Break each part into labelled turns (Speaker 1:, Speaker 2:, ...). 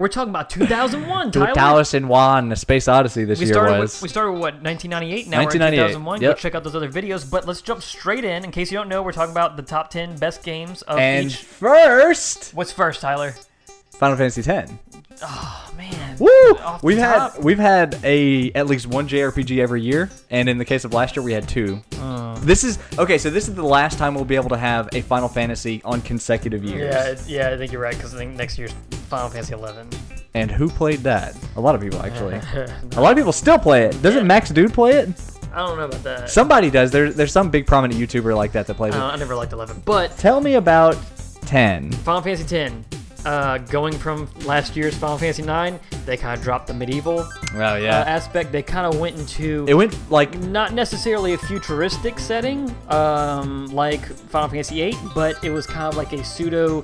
Speaker 1: We're talking about 2001, Tyler.
Speaker 2: 2001, A Space Odyssey this year was.
Speaker 1: We started with, what, 1998? Now we're in 2001. Yep. Go check out those other videos. But let's jump straight in case you don't know, we're talking about the top 10 best games of
Speaker 2: and
Speaker 1: each.
Speaker 2: First.
Speaker 1: What's first, Tyler?
Speaker 2: Final Fantasy X.
Speaker 1: Oh man!
Speaker 2: Woo! We've
Speaker 1: had
Speaker 2: at least one JRPG every year, and in the case of last year, we had 2. This is the last time we'll be able to have a Final Fantasy on consecutive years.
Speaker 1: Yeah, I think you're right because I think next year's Final Fantasy 11.
Speaker 2: And who played that? A lot of people actually. A lot of people still play it. Doesn't Max Dude play it?
Speaker 1: I don't know about that.
Speaker 2: Somebody does. There's some big prominent YouTuber like that plays it.
Speaker 1: I never liked 11, but
Speaker 2: tell me about 10.
Speaker 1: Final Fantasy 10. Going from last year's Final Fantasy 9, they kind of dropped the medieval aspect. They kind of went into...
Speaker 2: It went like...
Speaker 1: Not necessarily a futuristic setting like Final Fantasy 8, but it was kind of like a pseudo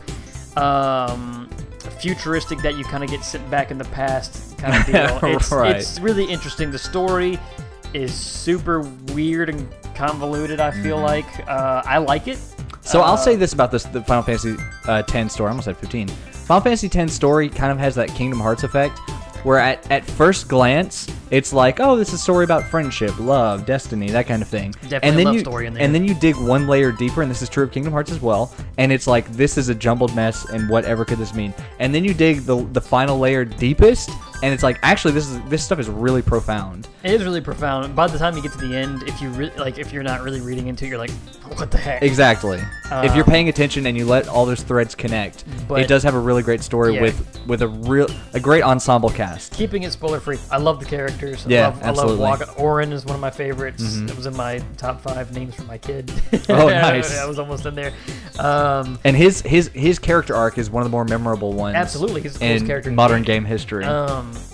Speaker 1: futuristic that you kind of get sent back in the past kind of deal. It's really interesting. The story is super weird and convoluted, I feel like. I like it.
Speaker 2: So I'll say this about the Final Fantasy X story. I almost said 15. Final Fantasy X story kind of has that Kingdom Hearts effect, where at first glance, it's like, oh, this is a story about friendship, love, destiny, that kind of thing.
Speaker 1: Definitely a love story in there.
Speaker 2: And then you dig one layer deeper, and this is true of Kingdom Hearts as well, and it's like, this is a jumbled mess, and whatever could this mean? And then you dig the final layer deepest, and it's like, actually, this stuff is really profound.
Speaker 1: It is really profound. By the time you get to the end, if you're not really reading into it, you're like, what the heck?
Speaker 2: Exactly. If you're paying attention and you let all those threads connect, it does have a really great story with a great ensemble cast.
Speaker 1: Keeping it spoiler free. I love the characters.
Speaker 2: Absolutely.
Speaker 1: I love Orin is one of my favorites. It was in my top 5 names for my kid.
Speaker 2: Oh, nice.
Speaker 1: I was almost in there.
Speaker 2: And his character arc is one of the more memorable ones.
Speaker 1: Absolutely, he's the coolest character
Speaker 2: in modern game history.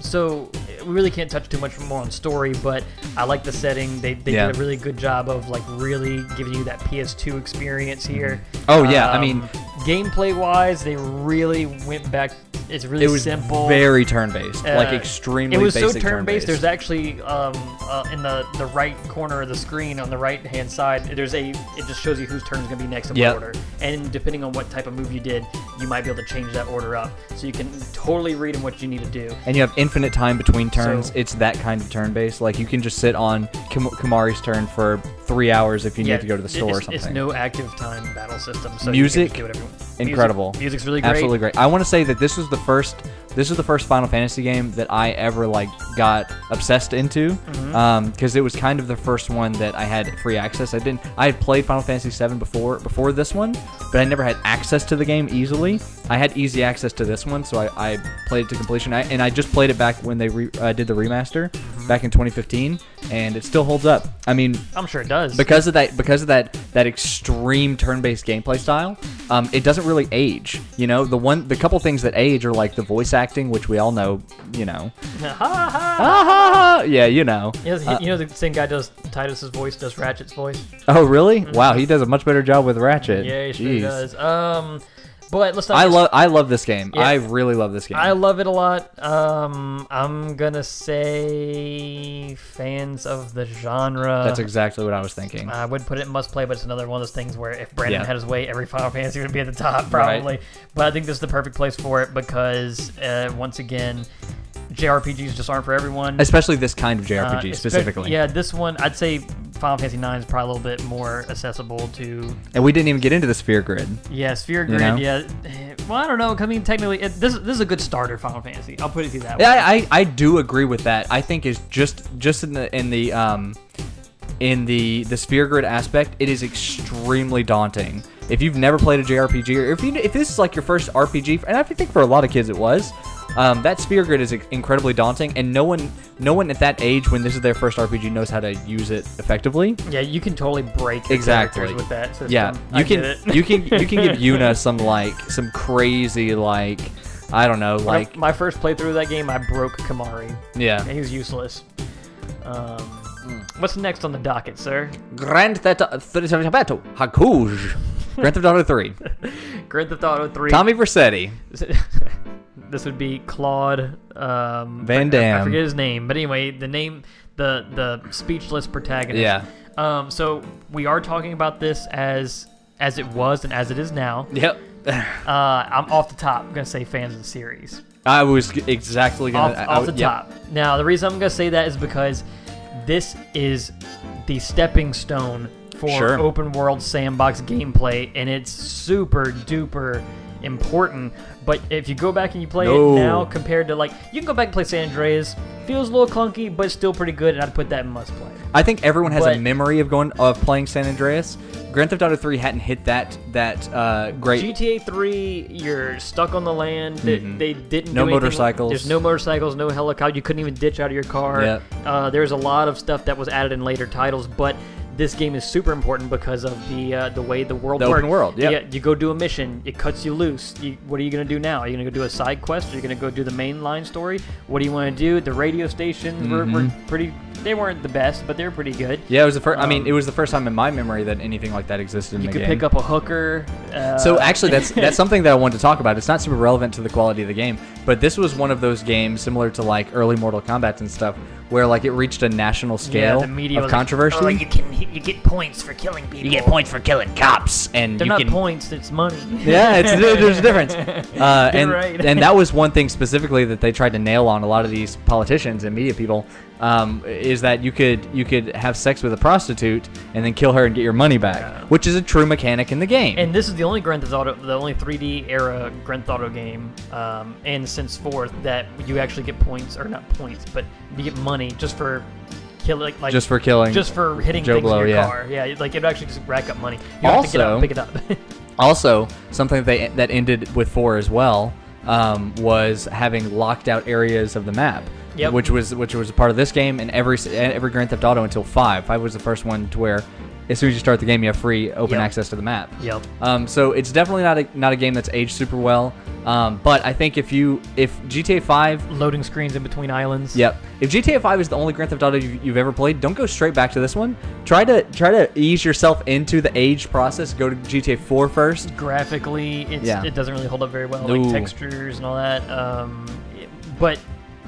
Speaker 1: So we really can't touch too much more on story, but I like the setting. They did a really good job of like really giving you that PS2 experience here.
Speaker 2: Oh yeah, I mean,
Speaker 1: gameplay wise, they really went back. It's really simple.
Speaker 2: Very turn-based, like extremely basic.
Speaker 1: It was so turn-based. There's actually in the right corner of the screen on the right-hand side, it just shows you whose turn is going to be next in what order. And depending on what type of move you did, you might be able to change that order up. So you can totally read in what you need to do.
Speaker 2: And you have infinite time between turns. It's that kind of turn-based. Like you can just sit on Kumari's turn for 3 hours if you need to go to the store or something.
Speaker 1: It's no active time battle system. So
Speaker 2: music,
Speaker 1: you can just do whatever.
Speaker 2: Incredible.
Speaker 1: Music's really great.
Speaker 2: Absolutely great. I want to say that this was the first Final Fantasy game that I ever got obsessed into, because it was kind of the first one that I had free access. I had played Final Fantasy VII before this one, but I never had access to the game easily. I had easy access to this one, so I played it to completion. And I just played it back when they did the remaster back in 2015, and it still holds up. I mean,
Speaker 1: I'm sure it does
Speaker 2: because of that extreme turn-based gameplay style. It doesn't really age. You know, the couple things that age are like the voice acting, which we all know. You know, yeah, you know.
Speaker 1: You know the same guy does Titus's voice, does Ratchet's voice.
Speaker 2: Oh, really? Wow, he does a much better job with Ratchet.
Speaker 1: Yeah, he sure does. But let's not.
Speaker 2: I love this game. Yeah. I really love this game.
Speaker 1: I love it a lot. I'm gonna say fans of the genre.
Speaker 2: That's exactly what I was thinking.
Speaker 1: I would put it in must play, but it's another one of those things where if Brandon had his way, every Final Fantasy would be at the top probably. Right. But I think this is the perfect place for it because once again, JRPGs just aren't for everyone.
Speaker 2: Especially this kind of JRPG specifically.
Speaker 1: Yeah, this one, I'd say Final Fantasy IX is probably a little bit more accessible to...
Speaker 2: And we didn't even get into the Sphere Grid.
Speaker 1: Yeah, Sphere Grid, yeah. Well, I don't know. I mean, technically, this is a good starter Final Fantasy. I'll put it through that way.
Speaker 2: Yeah, I do agree with that. I think it's just in the Sphere Grid aspect, it is extremely daunting. If you've never played a JRPG, or if this is like your first RPG, and I think for a lot of kids it was, that Sphere Grid is incredibly daunting, and no one at that age, when this is their first RPG, knows how to use it effectively.
Speaker 1: Yeah, you can totally break characters with that system.
Speaker 2: Yeah, you can give Yuna some crazy I don't know,
Speaker 1: my first playthrough of that game, I broke Kamari.
Speaker 2: Yeah,
Speaker 1: he was useless. What's next on the docket, sir?
Speaker 2: Grand Theft Auto Hakuj. Grand Theft Auto 3.
Speaker 1: Grand Theft Auto 3.
Speaker 2: Tommy Vercetti.
Speaker 1: This would be Claude
Speaker 2: Van Damme.
Speaker 1: I forget his name, but anyway, the speechless protagonist.
Speaker 2: Yeah.
Speaker 1: So we are talking about this as it was and as it is now.
Speaker 2: Yep.
Speaker 1: I'm off the top. I'm gonna say fans of the series.
Speaker 2: I was exactly going to...
Speaker 1: Off the top. Now, the reason I'm going to say that is because this is the stepping stone for open world sandbox gameplay, and it's super duper important. But if you go back and you play it now compared to, like, you can go back and play San Andreas, feels a little clunky, but still pretty good, and I'd put that in must play.
Speaker 2: I think everyone has a memory of playing San Andreas. Grand Theft Auto 3 hadn't hit that great.
Speaker 1: GTA 3, you're stuck on the land. They didn't
Speaker 2: no
Speaker 1: do
Speaker 2: motorcycles.
Speaker 1: There's no motorcycles, no helicopter. You couldn't even ditch out of your car.
Speaker 2: Yep.
Speaker 1: There's a lot of stuff that was added in later titles, but this game is super important because of the way the world works.
Speaker 2: Open world, yeah.
Speaker 1: You go do a mission, it cuts you loose. What are you going to do now? Are you going to go do a side quest? Are you going to go do the main line story? What do you want to do? The radio stations were pretty... They weren't the best, but they were pretty good.
Speaker 2: Yeah, it was the first. I mean, it was the first time in my memory that anything like that existed in the game.
Speaker 1: You could pick up a hooker.
Speaker 2: So actually, that's something that I wanted to talk about. It's not super relevant to the quality of the game, but this was one of those games similar to like early Mortal Kombat and stuff, where like it reached a national scale of controversy.
Speaker 1: Like, you get points for killing people.
Speaker 2: You get points for killing cops, and
Speaker 1: they're not points. It's money.
Speaker 2: Yeah, there's a difference. And
Speaker 1: right.
Speaker 2: and that was one thing specifically that they tried to nail on a lot of these politicians and media people. Is that you could have sex with a prostitute and then kill her and get your money back, which is a true mechanic in the game.
Speaker 1: And this is the only Grand Theft Auto, the only 3D era Grand Theft Auto game, and since 4th that you actually get points, or not points, but you get money just for killing, like
Speaker 2: just for killing,
Speaker 1: just for hitting
Speaker 2: Joe
Speaker 1: things
Speaker 2: Blow,
Speaker 1: in your car. Yeah, like it actually just rack up money. You have to get out and pick it up.
Speaker 2: Also, something that ended with 4 as well was having locked out areas of the map.
Speaker 1: Yep.
Speaker 2: Which was a part of this game and every Grand Theft Auto until 5. 5 was the first one to where, as soon as you start the game, you have free open access to the map.
Speaker 1: Yep.
Speaker 2: So it's definitely not a game that's aged super well. But I think if GTA 5
Speaker 1: loading screens in between islands.
Speaker 2: Yep. If GTA 5 is the only Grand Theft Auto you've ever played, don't go straight back to this one. Try to ease yourself into the age process. Go to GTA 4 first.
Speaker 1: Graphically, it doesn't really hold up very well, like textures and all that. But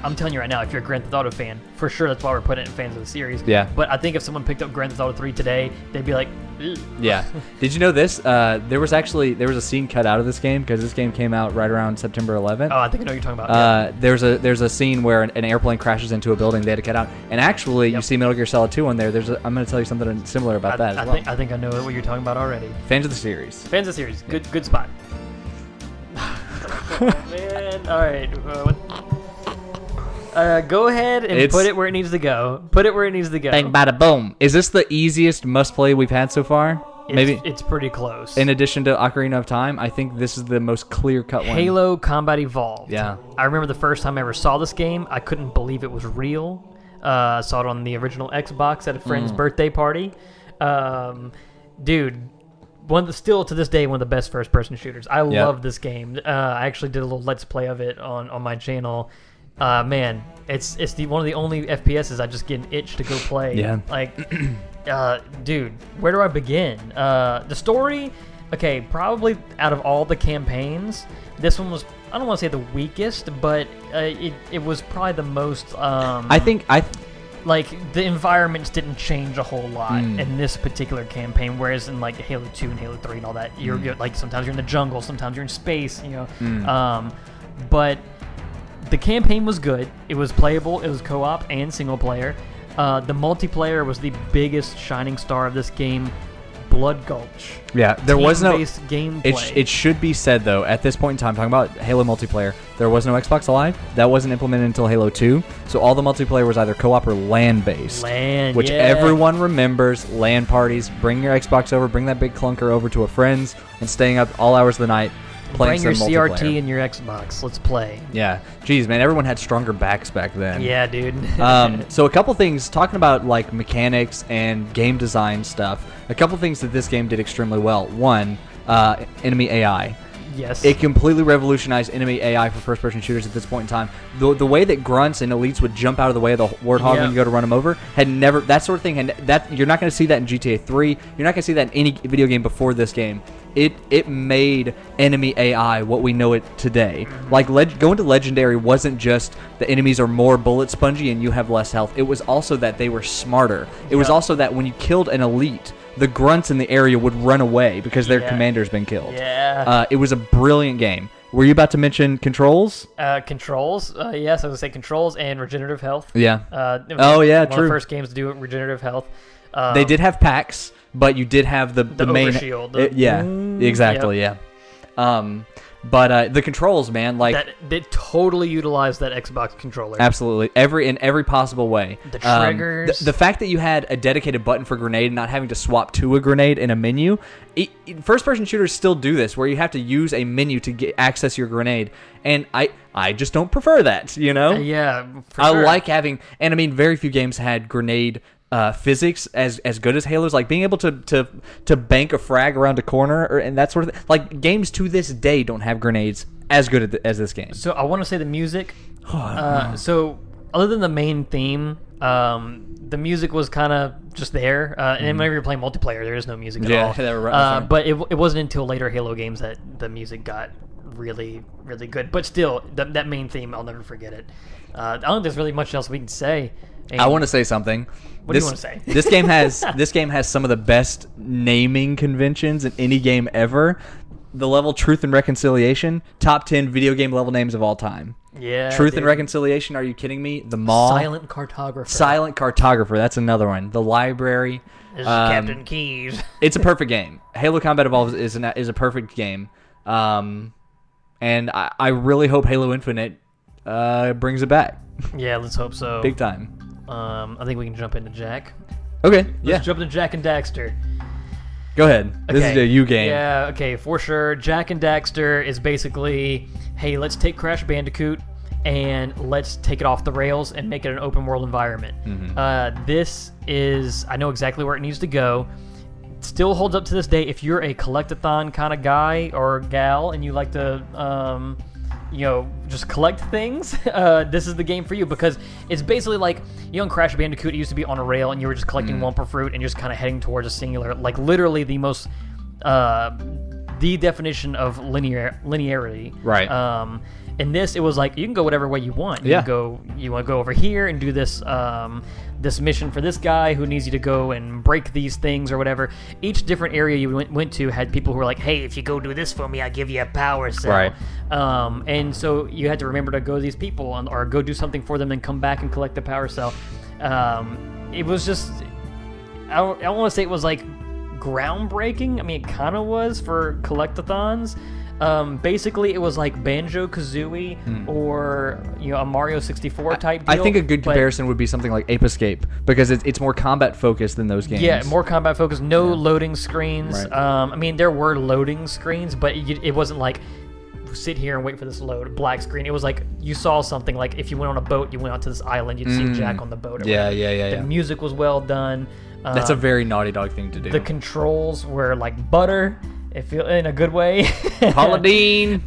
Speaker 1: I'm telling you right now, if you're a Grand Theft Auto fan, for sure that's why we're putting it in fans of the series.
Speaker 2: Yeah.
Speaker 1: But I think if someone picked up Grand Theft Auto 3 today, they'd be like, ugh.
Speaker 2: Yeah. Did you know this? There was a scene cut out of this game because this game came out right around September 11th.
Speaker 1: Oh, I think I know what you're talking about.
Speaker 2: There's a scene where an airplane crashes into a building. They had to cut out, and actually you see Metal Gear Solid 2 on there. I'm going to tell you something similar about that as well.
Speaker 1: I think I know what you're talking about already.
Speaker 2: Fans of the series.
Speaker 1: Fans of the series. Good spot. Oh, man. All right. Go ahead and put it where it needs to go. Put it where it needs to go.
Speaker 2: Bang, bada, boom. Is this the easiest must-play we've had so far? Maybe
Speaker 1: it's pretty close.
Speaker 2: In addition to Ocarina of Time, I think this is the most clear-cut one.
Speaker 1: Halo Combat Evolved.
Speaker 2: Yeah.
Speaker 1: I remember the first time I ever saw this game, I couldn't believe it was real. I saw it on the original Xbox at a friend's birthday party. Dude, still to this day, one of the best first-person shooters. I love this game. I actually did a little Let's Play of it on my channel. Man, it's one of the only FPSs I just get an itch to go play.
Speaker 2: Yeah.
Speaker 1: Like, dude, where do I begin? The story, okay, probably out of all the campaigns, this one was, I don't want to say the weakest, but it was probably the most. Like, the environments didn't change a whole lot in this particular campaign, whereas in, like, Halo 2 and Halo 3 and all that, you're like, sometimes you're in the jungle, sometimes you're in space, you know. But the campaign was good. It was playable. It was co-op and single player. The multiplayer was the biggest shining star of this game. Blood Gulch.
Speaker 2: Yeah, there was no
Speaker 1: gameplay.
Speaker 2: It should be said though, at this point in time, talking about Halo multiplayer, there was no Xbox Live. That wasn't implemented until Halo 2. So all the multiplayer was either co-op or LAN-based. Which everyone remembers. LAN parties. Bring your Xbox over. Bring that big clunker over to a friend's and staying up all hours of the night.
Speaker 1: Bring your CRT and your Xbox. Let's play.
Speaker 2: Yeah. Jeez, man, everyone had stronger backs back then.
Speaker 1: Yeah, dude.
Speaker 2: So a couple things, talking about like mechanics and game design stuff, a couple things that this game did extremely well. One, enemy AI.
Speaker 1: Yes.
Speaker 2: It completely revolutionized enemy AI for first-person shooters at this point in time. The way that grunts and elites would jump out of the way of the warthog when you go to run them over had never, that sort of thing, you're not going to see that in GTA 3. You're not going to see that in any video game before this game. It made enemy AI what we know it today. Like, going to Legendary wasn't just the enemies are more bullet spongy and you have less health. It was also that they were smarter. It was also that when you killed an elite, the grunts in the area would run away because their commander's been killed.
Speaker 1: Yeah.
Speaker 2: It was a brilliant game. Were you about to mention controls?
Speaker 1: Controls. Yes, I was gonna say controls and regenerative health.
Speaker 2: Yeah.
Speaker 1: Oh
Speaker 2: yeah,
Speaker 1: one
Speaker 2: true.
Speaker 1: of the first games to do regenerative health.
Speaker 2: They did have packs, but you did have the main
Speaker 1: overshield.
Speaker 2: Exactly.
Speaker 1: Yep.
Speaker 2: Yeah. But the controls, man, like
Speaker 1: that they totally utilized that Xbox controller.
Speaker 2: Absolutely, in every possible way.
Speaker 1: The triggers,
Speaker 2: the fact that you had a dedicated button for grenade, and not having to swap to a grenade in a menu. First-person shooters still do this, where you have to use a menu to access your grenade, and I just don't prefer that.
Speaker 1: Yeah, for
Speaker 2: I
Speaker 1: sure.
Speaker 2: like having, and I mean, very few games had grenade physics as good as Halo's. Like being able to bank a frag around a corner and that sort of thing. Like games to this day don't have grenades as good as this game.
Speaker 1: So I want to say the music. So other than the main theme, the music was kind of just there. And whenever you're playing multiplayer, there is no music at all.
Speaker 2: They were right
Speaker 1: but it wasn't until later Halo games that the music got really, really good. But still, that main theme, I'll never forget it. I don't think there's really much else we can say. And
Speaker 2: I want to say something.
Speaker 1: What do you want to say?
Speaker 2: This game has some of the best naming conventions in any game ever. The level Truth and Reconciliation, top 10 video game level names of all time.
Speaker 1: Yeah.
Speaker 2: Truth and Reconciliation, are you kidding me? The Maw.
Speaker 1: Silent Cartographer.
Speaker 2: Silent Cartographer, that's another one. The Library.
Speaker 1: This is Captain Keys.
Speaker 2: It's a perfect game. Halo Combat Evolved is a perfect game. And I really hope Halo Infinite brings it back.
Speaker 1: Yeah, let's hope so.
Speaker 2: Big time.
Speaker 1: I think we can jump into Jack.
Speaker 2: Okay,
Speaker 1: Let's jump into Jack and Daxter.
Speaker 2: Go ahead. This is a you game.
Speaker 1: Yeah, okay, for sure. Jack and Daxter is basically, hey, let's take Crash Bandicoot and let's take it off the rails and make it an open world environment. This is, I know exactly where it needs to go. It still holds up to this day. If you're a collectathon kind of guy or gal and you like to just collect things, this is the game for you, because it's basically like, in Crash Bandicoot, it used to be on a rail and you were just collecting Wumpa Fruit and just kind of heading towards a singular, like literally the most, the definition of linearity.
Speaker 2: Right.
Speaker 1: In this, it was like, you can go whatever way you want.
Speaker 2: Yeah.
Speaker 1: You want to go over here and do this, this mission for this guy who needs you to go and break these things or whatever. Each different area you went to had people who were like, hey, if you go do this for me, I'll give you a power cell.
Speaker 2: Right.
Speaker 1: And so you had to remember to go to these people or go do something for them and come back and collect the power cell. It was just, I don't want to say it was like groundbreaking. I mean, it kind of was for collectathons. Basically, it was like Banjo-Kazooie or a Mario 64 type deal.
Speaker 2: I think a good comparison would be something like Ape Escape, because it's more combat focused than those games.
Speaker 1: Yeah, more combat focused. No loading screens.
Speaker 2: Right.
Speaker 1: I mean, there were loading screens, but it wasn't like sit here and wait for this load black screen. It was like you saw something, like if you went on a boat, you went out to this island, you'd see Jack on the boat.
Speaker 2: Yeah.
Speaker 1: The music was well done.
Speaker 2: That's a very Naughty Dog thing to do.
Speaker 1: The controls were like butter. It feel in a good way.
Speaker 2: Pauladine.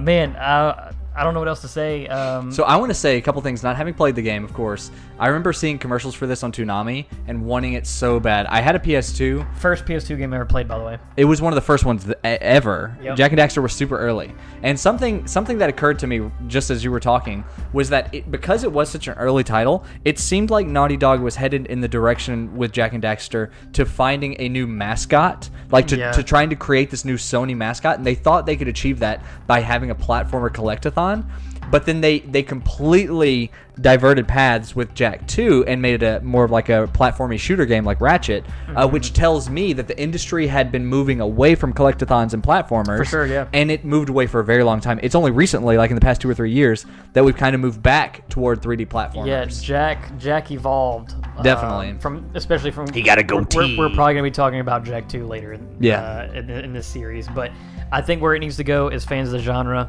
Speaker 1: Man, I don't know what else to say.
Speaker 2: So I want to say a couple things. Not having played the game, of course, I remember seeing commercials for this on Toonami and wanting it so bad. I had a PS2.
Speaker 1: First PS2 game I ever played, by the way.
Speaker 2: It was one of the first ones ever.
Speaker 1: Yep.
Speaker 2: Jack and Daxter was super early. And something that occurred to me just as you were talking was that because it was such an early title, it seemed like Naughty Dog was headed in the direction with Jack and Daxter to finding a new mascot, like to trying to create this new Sony mascot, and they thought they could achieve that by having a platformer collectathon. But then they completely diverted paths with Jak 2 and made it more of like a platformy shooter game like Ratchet, which tells me that the industry had been moving away from collectathons and platformers.
Speaker 1: For sure, yeah.
Speaker 2: And it moved away for a very long time. It's only recently, like in the past 2 or 3 years, that we've kind of moved back toward 3D platformers.
Speaker 1: Yeah, Jak evolved.
Speaker 2: Definitely.
Speaker 1: Especially from...
Speaker 2: He got a goatee.
Speaker 1: We're probably going to be talking about Jak 2 later in this series, but I think where it needs to go is fans of the genre,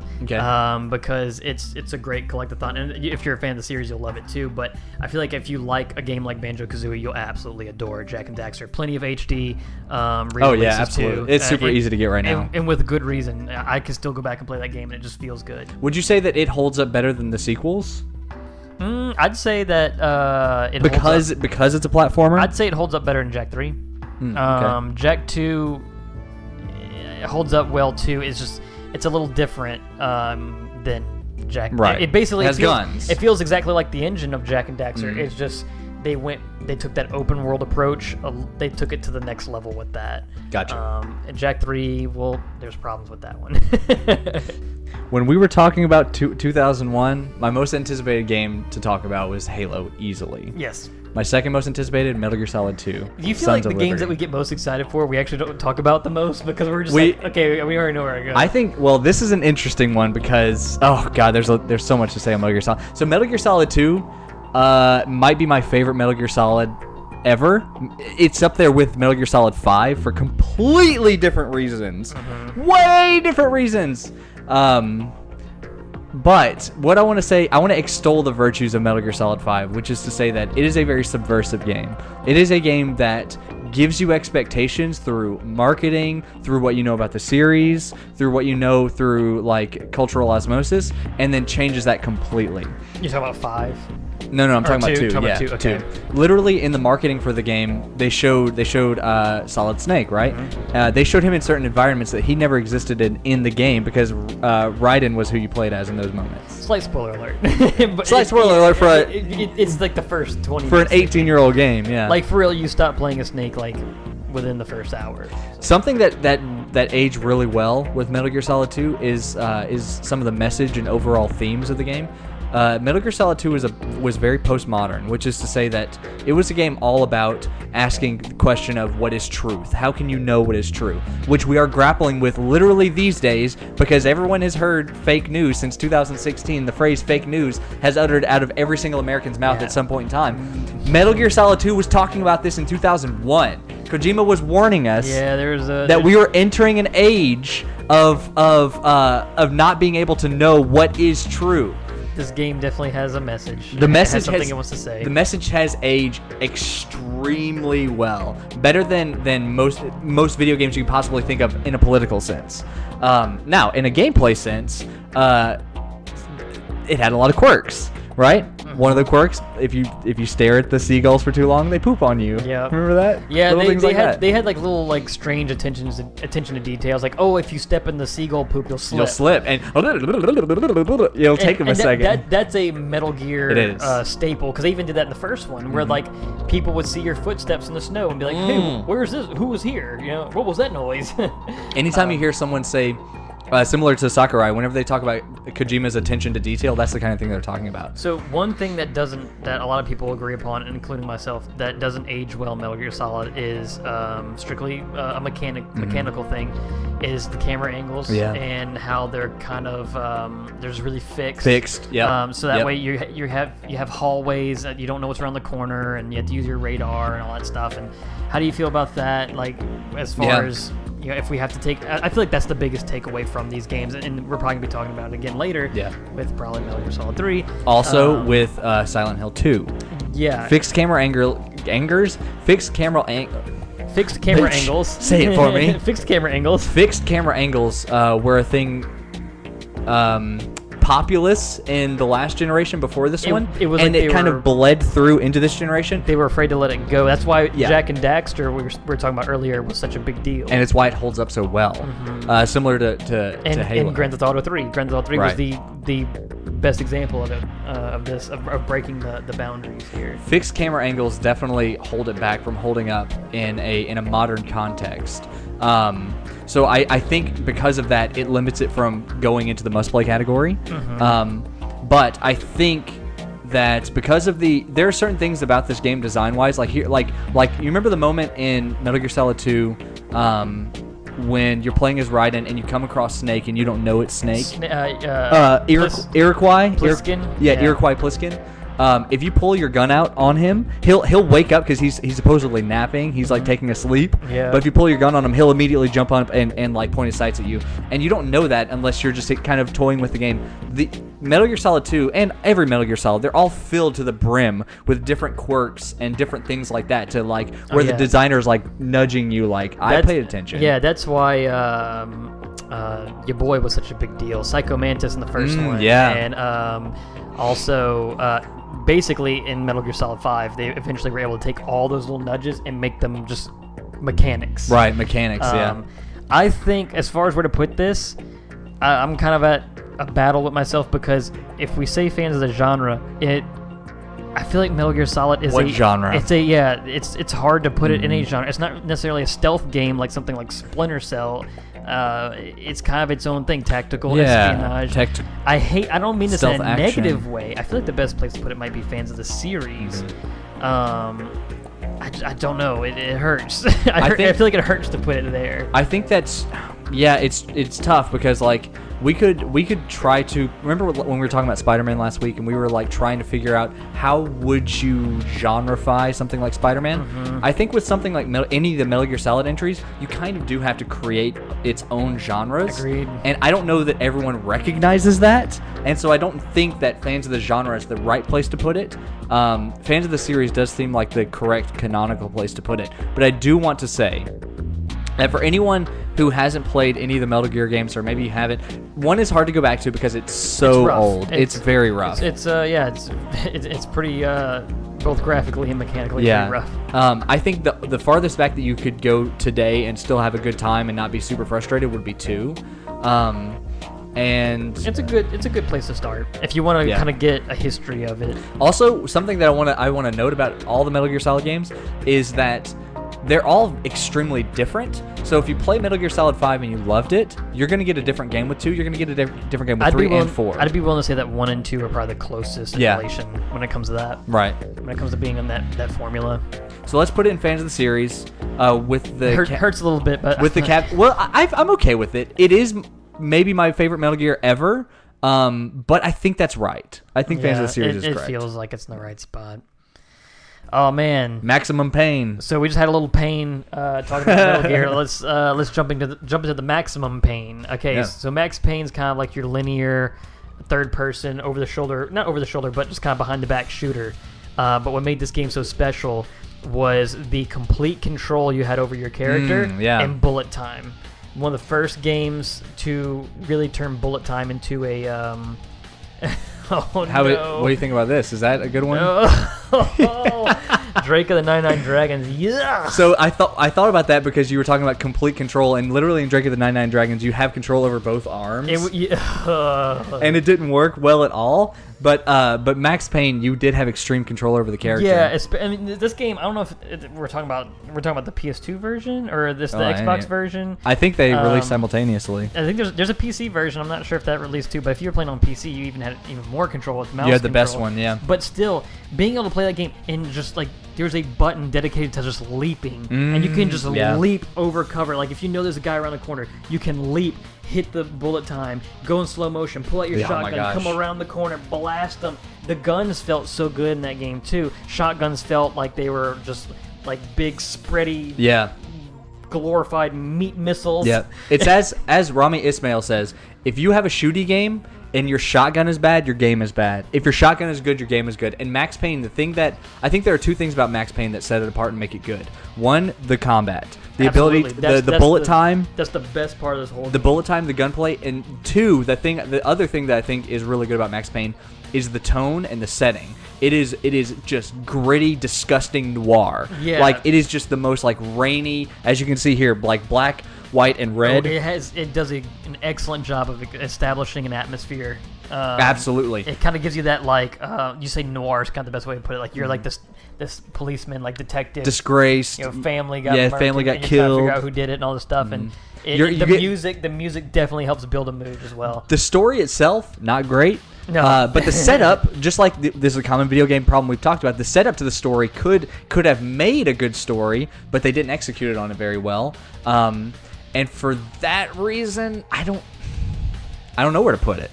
Speaker 1: because it's a great collectathon, and if you're a fan of the series, you'll love it too. But I feel like if you like a game like Banjo-Kazooie, you'll absolutely adore Jak and Daxter. Plenty of HD re-releases
Speaker 2: absolutely.
Speaker 1: too.
Speaker 2: It's super easy to get right now,
Speaker 1: and with good reason. I can still go back and play that game, and it just feels good.
Speaker 2: Would you say that it holds up better than the sequels?
Speaker 1: I'd say that
Speaker 2: because it's a platformer.
Speaker 1: I'd say it holds up better than Jak 3.
Speaker 2: Okay.
Speaker 1: Jak 2 holds up well too. It's a little different than Jak.
Speaker 2: Right.
Speaker 1: It basically
Speaker 2: has
Speaker 1: feels,
Speaker 2: guns.
Speaker 1: It feels exactly like the engine of Jak and Daxter. It's just they took that open world approach. They took it to the next level with that.
Speaker 2: Gotcha.
Speaker 1: And Jak 3, well, there's problems with that one.
Speaker 2: When we were talking about 2001, my most anticipated game to talk about was Halo, easily.
Speaker 1: Yes.
Speaker 2: My second most anticipated, Metal Gear Solid 2.
Speaker 1: Do you feel like the games that we get most excited for, we actually don't talk about the most because we're just okay, we already know where to go.
Speaker 2: I think, well, this is an interesting one because, oh god, there's so much to say on Metal Gear Solid. So Metal Gear Solid 2 might be my favorite Metal Gear Solid ever. It's up there with Metal Gear Solid 5 for completely different reasons. Way different reasons. But what I want to say, I want to extol the virtues of Metal Gear Solid 5, which is to say that it is a very subversive game. It is a game that gives you expectations through marketing, through what you know about the series, through what you know through like cultural osmosis, and then changes that completely.
Speaker 1: You're talking about 5?
Speaker 2: No, I'm talking about 2.
Speaker 1: Yeah,
Speaker 2: Two.
Speaker 1: Okay.
Speaker 2: Literally, in the marketing for the game, they showed Solid Snake, right? They showed him in certain environments that he never existed in the game because Raiden was who you played as in those moments.
Speaker 1: Slight spoiler alert.
Speaker 2: Slight spoiler alert for
Speaker 1: it's like the first 20
Speaker 2: for an
Speaker 1: minutes
Speaker 2: 18-year-old game, yeah.
Speaker 1: Like for real, you stop playing a Snake like within the first hour.
Speaker 2: Something that aged really well with Metal Gear Solid 2 is some of the message and overall themes of the game. Metal Gear Solid 2 was very postmodern, which is to say that it was a game all about asking the question of what is truth. How can you know what is true? Which we are grappling with literally these days because everyone has heard fake news since 2016. The phrase fake news has uttered out of every single American's mouth at some point in time. Metal Gear Solid 2 was talking about this in 2001. Kojima was warning us that we were entering an age of not being able to know what is true.
Speaker 1: This game definitely has a message.
Speaker 2: The message
Speaker 1: has something it wants to say.
Speaker 2: The message has aged extremely well, better than most video games you could possibly think of in a political sense. Now, in a gameplay sense, it had a lot of quirks, right? One of the quirks, if you stare at the seagulls for too long, they poop on you.
Speaker 1: Yeah.
Speaker 2: Remember that?
Speaker 1: Yeah, they had like little like strange attention to details. Like, oh, if you step in the seagull poop, you'll slip.
Speaker 2: And it'll take them a second.
Speaker 1: That's a Metal Gear staple because they even did that in the first one, where like people would see your footsteps in the snow and be like, "Hey, where's this? Who was here? You know, what was that noise?"
Speaker 2: Anytime you hear someone say. Similar to Sakurai, whenever they talk about Kojima's attention to detail, that's the kind of thing they're talking about.
Speaker 1: So one thing that a lot of people agree upon, including myself, that doesn't age well in Metal Gear Solid is strictly a mechanical thing, is the camera angles and how they're kind of there's really fixed.
Speaker 2: Yeah.
Speaker 1: So that way you have hallways that you don't know what's around the corner, and you have to use your radar and all that stuff. And how do you feel about that? Like as far as you know, if we have to take, I feel like that's the biggest takeaway from these games, and we're probably gonna be talking about it again later. Yeah. With probably Metal Gear Solid 3.
Speaker 2: Also with Silent Hill 2.
Speaker 1: Yeah.
Speaker 2: Fixed camera angles. Fixed camera angles.
Speaker 1: Say it for me. Fixed camera angles.
Speaker 2: Fixed camera angles were a thing. Populous in the last generation before this one,
Speaker 1: it was
Speaker 2: and it kind of bled through into this generation.
Speaker 1: They were afraid to let it go. That's why Jak and Daxter, we were talking about earlier, was such a big deal.
Speaker 2: And it's why it holds up so well. Similar to Halo.
Speaker 1: And Grand Theft Auto 3. Grand Theft Auto 3 was the best example of it, of breaking the boundaries here.
Speaker 2: Fixed camera angles definitely hold it back from holding up in a modern context. So I think because of that, it limits it from going into the must-play category. But I think that because of there are certain things about this game design-wise, like here, like you remember the moment in Metal Gear Solid 2, when you're playing as Raiden and you come across Snake and you don't know it's Snake. Iroquois.
Speaker 1: Pliskin.
Speaker 2: Iroquois Pliskin. If you pull your gun out on him, he'll wake up because he's supposedly napping. He's like taking a sleep.
Speaker 1: Yeah.
Speaker 2: But if you pull your gun on him, he'll immediately jump up and like point his sights at you. And you don't know that unless you're just kind of toying with the game. The Metal Gear Solid 2 and every Metal Gear Solid, they're all filled to the brim with different quirks and different things like that to like where the designer's like nudging you like I paid attention.
Speaker 1: Yeah, that's why your boy was such a big deal. Psycho Mantis in the first one.
Speaker 2: Yeah.
Speaker 1: And also basically in Metal Gear Solid 5, they eventually were able to take all those little nudges and make them just mechanics.
Speaker 2: Right, mechanics,
Speaker 1: I think as far as where to put this, I'm kind of at a battle with myself because if we say fans of the genre, I feel like Metal Gear Solid is
Speaker 2: What genre?
Speaker 1: It's hard to put it in a genre. It's not necessarily a stealth game like something like Splinter Cell. It's kind of its own thing, tactical espionage. I don't mean this in a negative way. I feel like the best place to put it might be fans of the series. I don't know. It hurts. I feel like it hurts to put it there.
Speaker 2: I think that's it's tough because like we could try to remember when we were talking about Spider-Man last week and we were like trying to figure out how would you genrefy something like Spider-Man. I think with something like any of the Metal Gear Solid entries, you kind of do have to create its own genres.
Speaker 1: Agreed.
Speaker 2: And I don't know that everyone recognizes that, and so I don't think that fans of the genre is the right place to put it. Fans of the series does seem like the correct canonical place to put it, but I do want to say that for anyone who hasn't played any of the Metal Gear games, or maybe you haven't, one is hard to go back to because it's so old. It's very rough.
Speaker 1: It's pretty both graphically and mechanically pretty rough.
Speaker 2: I think the farthest back that you could go today and still have a good time and not be super frustrated would be 2. And
Speaker 1: it's a good place to start if you want to kind of get a history of it.
Speaker 2: Also, something that I want to note about all the Metal Gear Solid games is that they're all extremely different. So if you play Metal Gear Solid 5 and you loved it, you're going to get a different game with 2. You're going to get a different game with 3 and 4.
Speaker 1: I'd be willing to say that 1 and 2 are probably the closest in relation when it comes to that.
Speaker 2: Right.
Speaker 1: When it comes to being in that formula.
Speaker 2: So let's put it in fans of the series. With the
Speaker 1: hurts a little bit, but
Speaker 2: with the cap. Well, I'm okay with it. It is maybe my favorite Metal Gear ever. But I think that's right. I think fans of the series is correct.
Speaker 1: It feels like it's in the right spot. Oh man,
Speaker 2: Maximum Pain.
Speaker 1: So we just had a little pain talking about Metal Gear. Let's jump into the Maximum Pain. Okay, so Max Payne's kind of like your linear third person not over the shoulder, but just kind of behind the back shooter. But what made this game so special was the complete control you had over your character and bullet time. One of the first games to really turn bullet time into a what
Speaker 2: do you think about this? Is that a good one?
Speaker 1: Drake of the 99 Dragons, yeah.
Speaker 2: So I thought about that because you were talking about complete control, and literally in Drake of the 99 Dragons, you have control over both arms, and it didn't work well at all. But Max Payne, you did have extreme control over the character.
Speaker 1: Yeah, I mean, this game, I don't know if we're talking about the PS2 version or the Xbox version.
Speaker 2: I think they released simultaneously.
Speaker 1: I think there's a PC version. I'm not sure if that released too, but if you were playing on PC, you even had even more control with mouse.
Speaker 2: You had the
Speaker 1: control.
Speaker 2: best one, yeah.
Speaker 1: But still, being able to play that game and just like there's a button dedicated to just leaping, and you can just leap over cover. Like if you know there's a guy around the corner, you can leap, hit the bullet time, go in slow motion, pull out your shotgun, come around the corner, blast them. The guns felt so good in that game too. Shotguns felt like they were just like big spready, glorified meat missiles.
Speaker 2: Yeah, it's as Rami Ismail says, if you have a shooty game and your shotgun is bad, your game is bad. If your shotgun is good, your game is good. And Max Payne, the thing that I think there are 2 things about Max Payne that set it apart and make it good. 1, the combat, the ability, the bullet time.
Speaker 1: That's the best part of this whole game.
Speaker 2: The bullet time, the gunplay, and 2, the other thing that I think is really good about Max Payne is the tone and the setting. It is just gritty, disgusting noir.
Speaker 1: Yeah.
Speaker 2: Like it is just the most like rainy, as you can see here, like black, white, and red.
Speaker 1: It does an excellent job of establishing an atmosphere.
Speaker 2: Absolutely.
Speaker 1: It kind of gives you that like you say noir is kind of the best way to put it. Like you're like this policeman, like detective,
Speaker 2: disgraced.
Speaker 1: Family got murdered,
Speaker 2: family got
Speaker 1: and you're
Speaker 2: killed.
Speaker 1: trying to figure out who did it and all this stuff. And the music definitely helps build a mood as well.
Speaker 2: The story itself not great.
Speaker 1: No.
Speaker 2: But the setup, just like this is a common video game problem we've talked about, the setup to the story could have made a good story, but they didn't execute it on it very well. And for that reason, I don't know where to put it.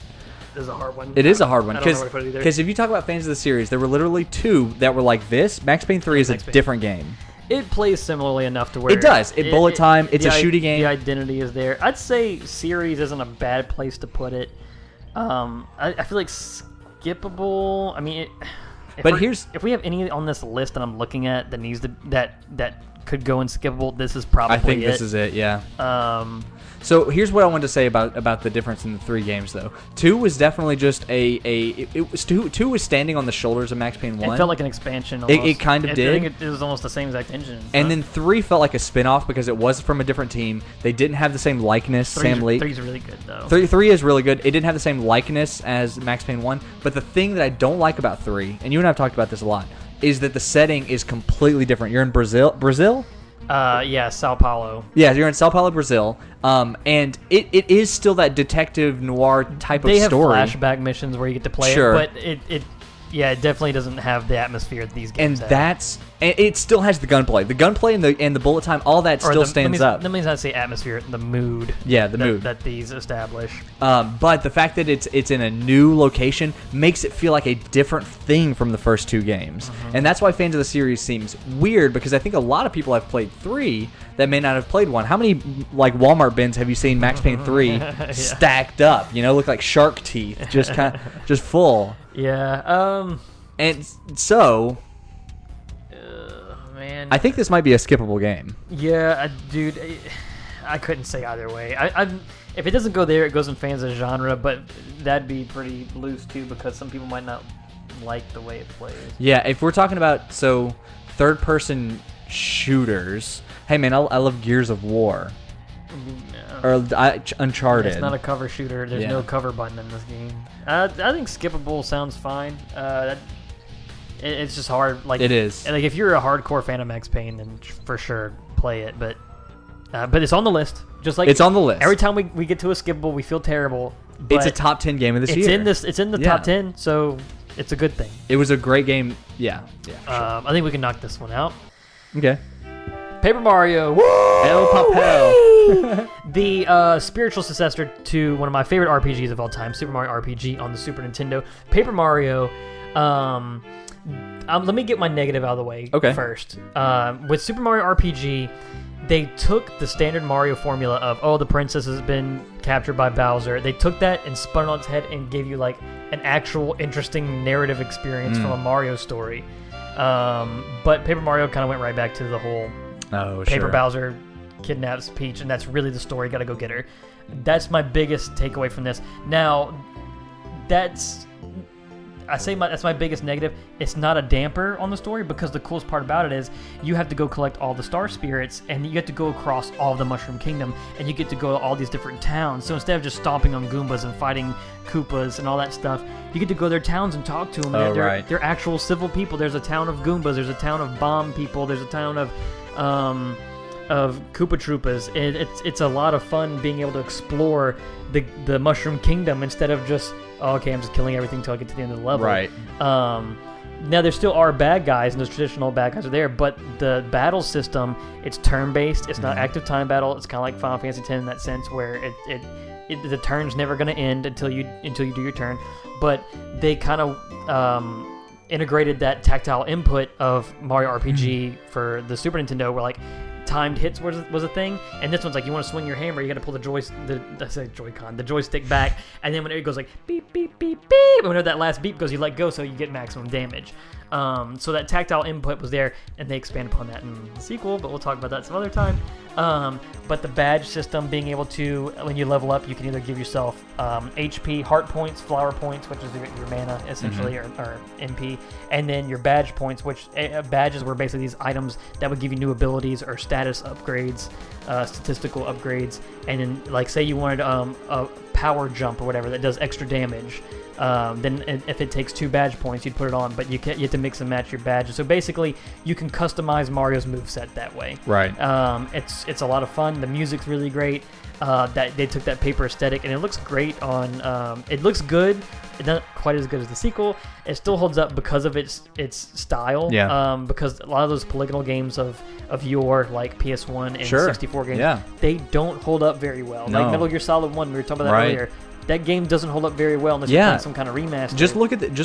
Speaker 1: This is a hard one.
Speaker 2: It is a hard one
Speaker 1: because
Speaker 2: if you talk about fans of the series, there were literally 2 that were like this. Max Payne 3 is a different game.
Speaker 1: It plays similarly enough to where
Speaker 2: it does. Bullet time. It's a shooting game.
Speaker 1: The identity is there. I'd say series isn't a bad place to put it. I feel like skippable. I mean, if we have any on this list that I'm looking at that needs to that could go in skippable, this is probably.
Speaker 2: I think this is it. Yeah. So here's what I wanted to say about the difference in the 3 games, though. 2 was definitely just it was 2 was standing on the shoulders of Max Payne 1.
Speaker 1: It felt like an expansion.
Speaker 2: It kind of did.
Speaker 1: I think it was almost the same exact engine.
Speaker 2: And then 3 felt like a spin-off because it was from a different team. They didn't have the same likeness. Sam Lee.
Speaker 1: 3's really good though.
Speaker 2: 3 is really good. It didn't have the same likeness as Max Payne 1. But the thing that I don't like about 3, and you and I have talked about this a lot, is that the setting is completely different. You're in Brazil?
Speaker 1: Yeah, Sao Paulo.
Speaker 2: Yeah, you're in Sao Paulo, Brazil, and it is still that detective noir type of story.
Speaker 1: They have flashback missions where you get to play it, but it definitely doesn't have the atmosphere that these games have. And it still has the gunplay. The gunplay and the bullet time, all that still stands up. Let me not say atmosphere, the mood.
Speaker 2: Yeah, the mood
Speaker 1: that these establish.
Speaker 2: But the fact that it's in a new location makes it feel like a different thing from the first 2 games. And that's why fans of the series seems weird, because I think a lot of people have played 3 that may not have played 1. How many like Walmart bins have you seen Max Payne 3 stacked up? Look like shark teeth, just full.
Speaker 1: Yeah.
Speaker 2: And so,
Speaker 1: man,
Speaker 2: I think this might be a skippable game.
Speaker 1: Yeah, dude, I couldn't say either way. If it doesn't go there, it goes in fans of genre, but that'd be pretty loose too, because some people might not like the way it plays.
Speaker 2: Yeah, if we're talking about third-person shooters, hey man, I love Gears of War. Or Uncharted.
Speaker 1: It's not a cover shooter. There's no cover button in this game. I think skippable sounds fine. It's just hard. Like,
Speaker 2: it is.
Speaker 1: Like, if you're a hardcore fan of Max Payne, then for sure play it. But it's on the list. Just like
Speaker 2: it's on the list.
Speaker 1: Every time we get to a skippable, we feel terrible.
Speaker 2: It's a top 10 game of this year.
Speaker 1: It's in the top 10, so it's a good thing.
Speaker 2: It was a great game. Yeah. Sure.
Speaker 1: I think we can knock this one out.
Speaker 2: Okay.
Speaker 1: Paper Mario.
Speaker 2: Woo! El Papel.
Speaker 1: The spiritual successor to one of my favorite RPGs of all time, Super Mario RPG on the Super Nintendo. Paper Mario. Let me get my negative out of the way first. With Super Mario RPG, they took the standard Mario formula of, the princess has been captured by Bowser. They took that and spun it on its head and gave you like an actual interesting narrative experience from a Mario story. But Paper Mario kind of went right back to the whole Paper Bowser kidnaps Peach, and that's really the story. Got to go get her. That's my biggest takeaway from this. Now, that's my biggest negative. It's not a damper on the story, because the coolest part about it is you have to go collect all the star spirits, and you get to go across all of the Mushroom Kingdom, and you get to go to all these different towns. So instead of just stomping on Goombas and fighting Koopas and all that stuff, you get to go to their towns and talk to them. They're actual civil people. There's a town of Goombas. There's a town of Bomb people. There's a town of Koopa Troopas. It's a lot of fun being able to explore the Mushroom Kingdom instead of just, I'm just killing everything until I get to the end of the level.
Speaker 2: Right.
Speaker 1: Now, there still are bad guys, and those traditional bad guys are there, but the battle system, it's turn-based. It's not active time battle. It's kind of like Final Fantasy X in that sense, where the turn's never going to end until you do your turn. But they kind of integrated that tactile input of Mario RPG for the Super Nintendo, where like timed hits was a thing, and this one's like you want to swing your hammer, you got to pull the joystick back, and then when it goes like beep beep beep beep, whenever that last beep goes, you let go so you get maximum damage. So that tactile input was there, and they expand upon that in the sequel, but we'll talk about that some other time. But the badge system, being able to, when you level up, you can either give yourself HP, heart points, flower points, which is your mana essentially, or MP, and then your badge points, which badges were basically these items that would give you new abilities or status upgrades, statistical upgrades, and then like say you wanted a power jump or whatever that does extra damage. Then if it takes 2 badge points, you'd put it on, but you have to mix and match your badges. So basically, you can customize Mario's moveset that way.
Speaker 2: Right.
Speaker 1: It's a lot of fun. The music's really great. That they took that paper aesthetic, and it looks great on. It looks good. It's not quite as good as the sequel. It still holds up because of its style.
Speaker 2: Yeah.
Speaker 1: Because a lot of those polygonal games of yore, like PS1 and 64 games, they don't hold up very well.
Speaker 2: No.
Speaker 1: Like Metal Gear Solid 1, we were talking about that earlier. that game doesn't hold up very well unless you're playing some kind of remaster.
Speaker 2: Just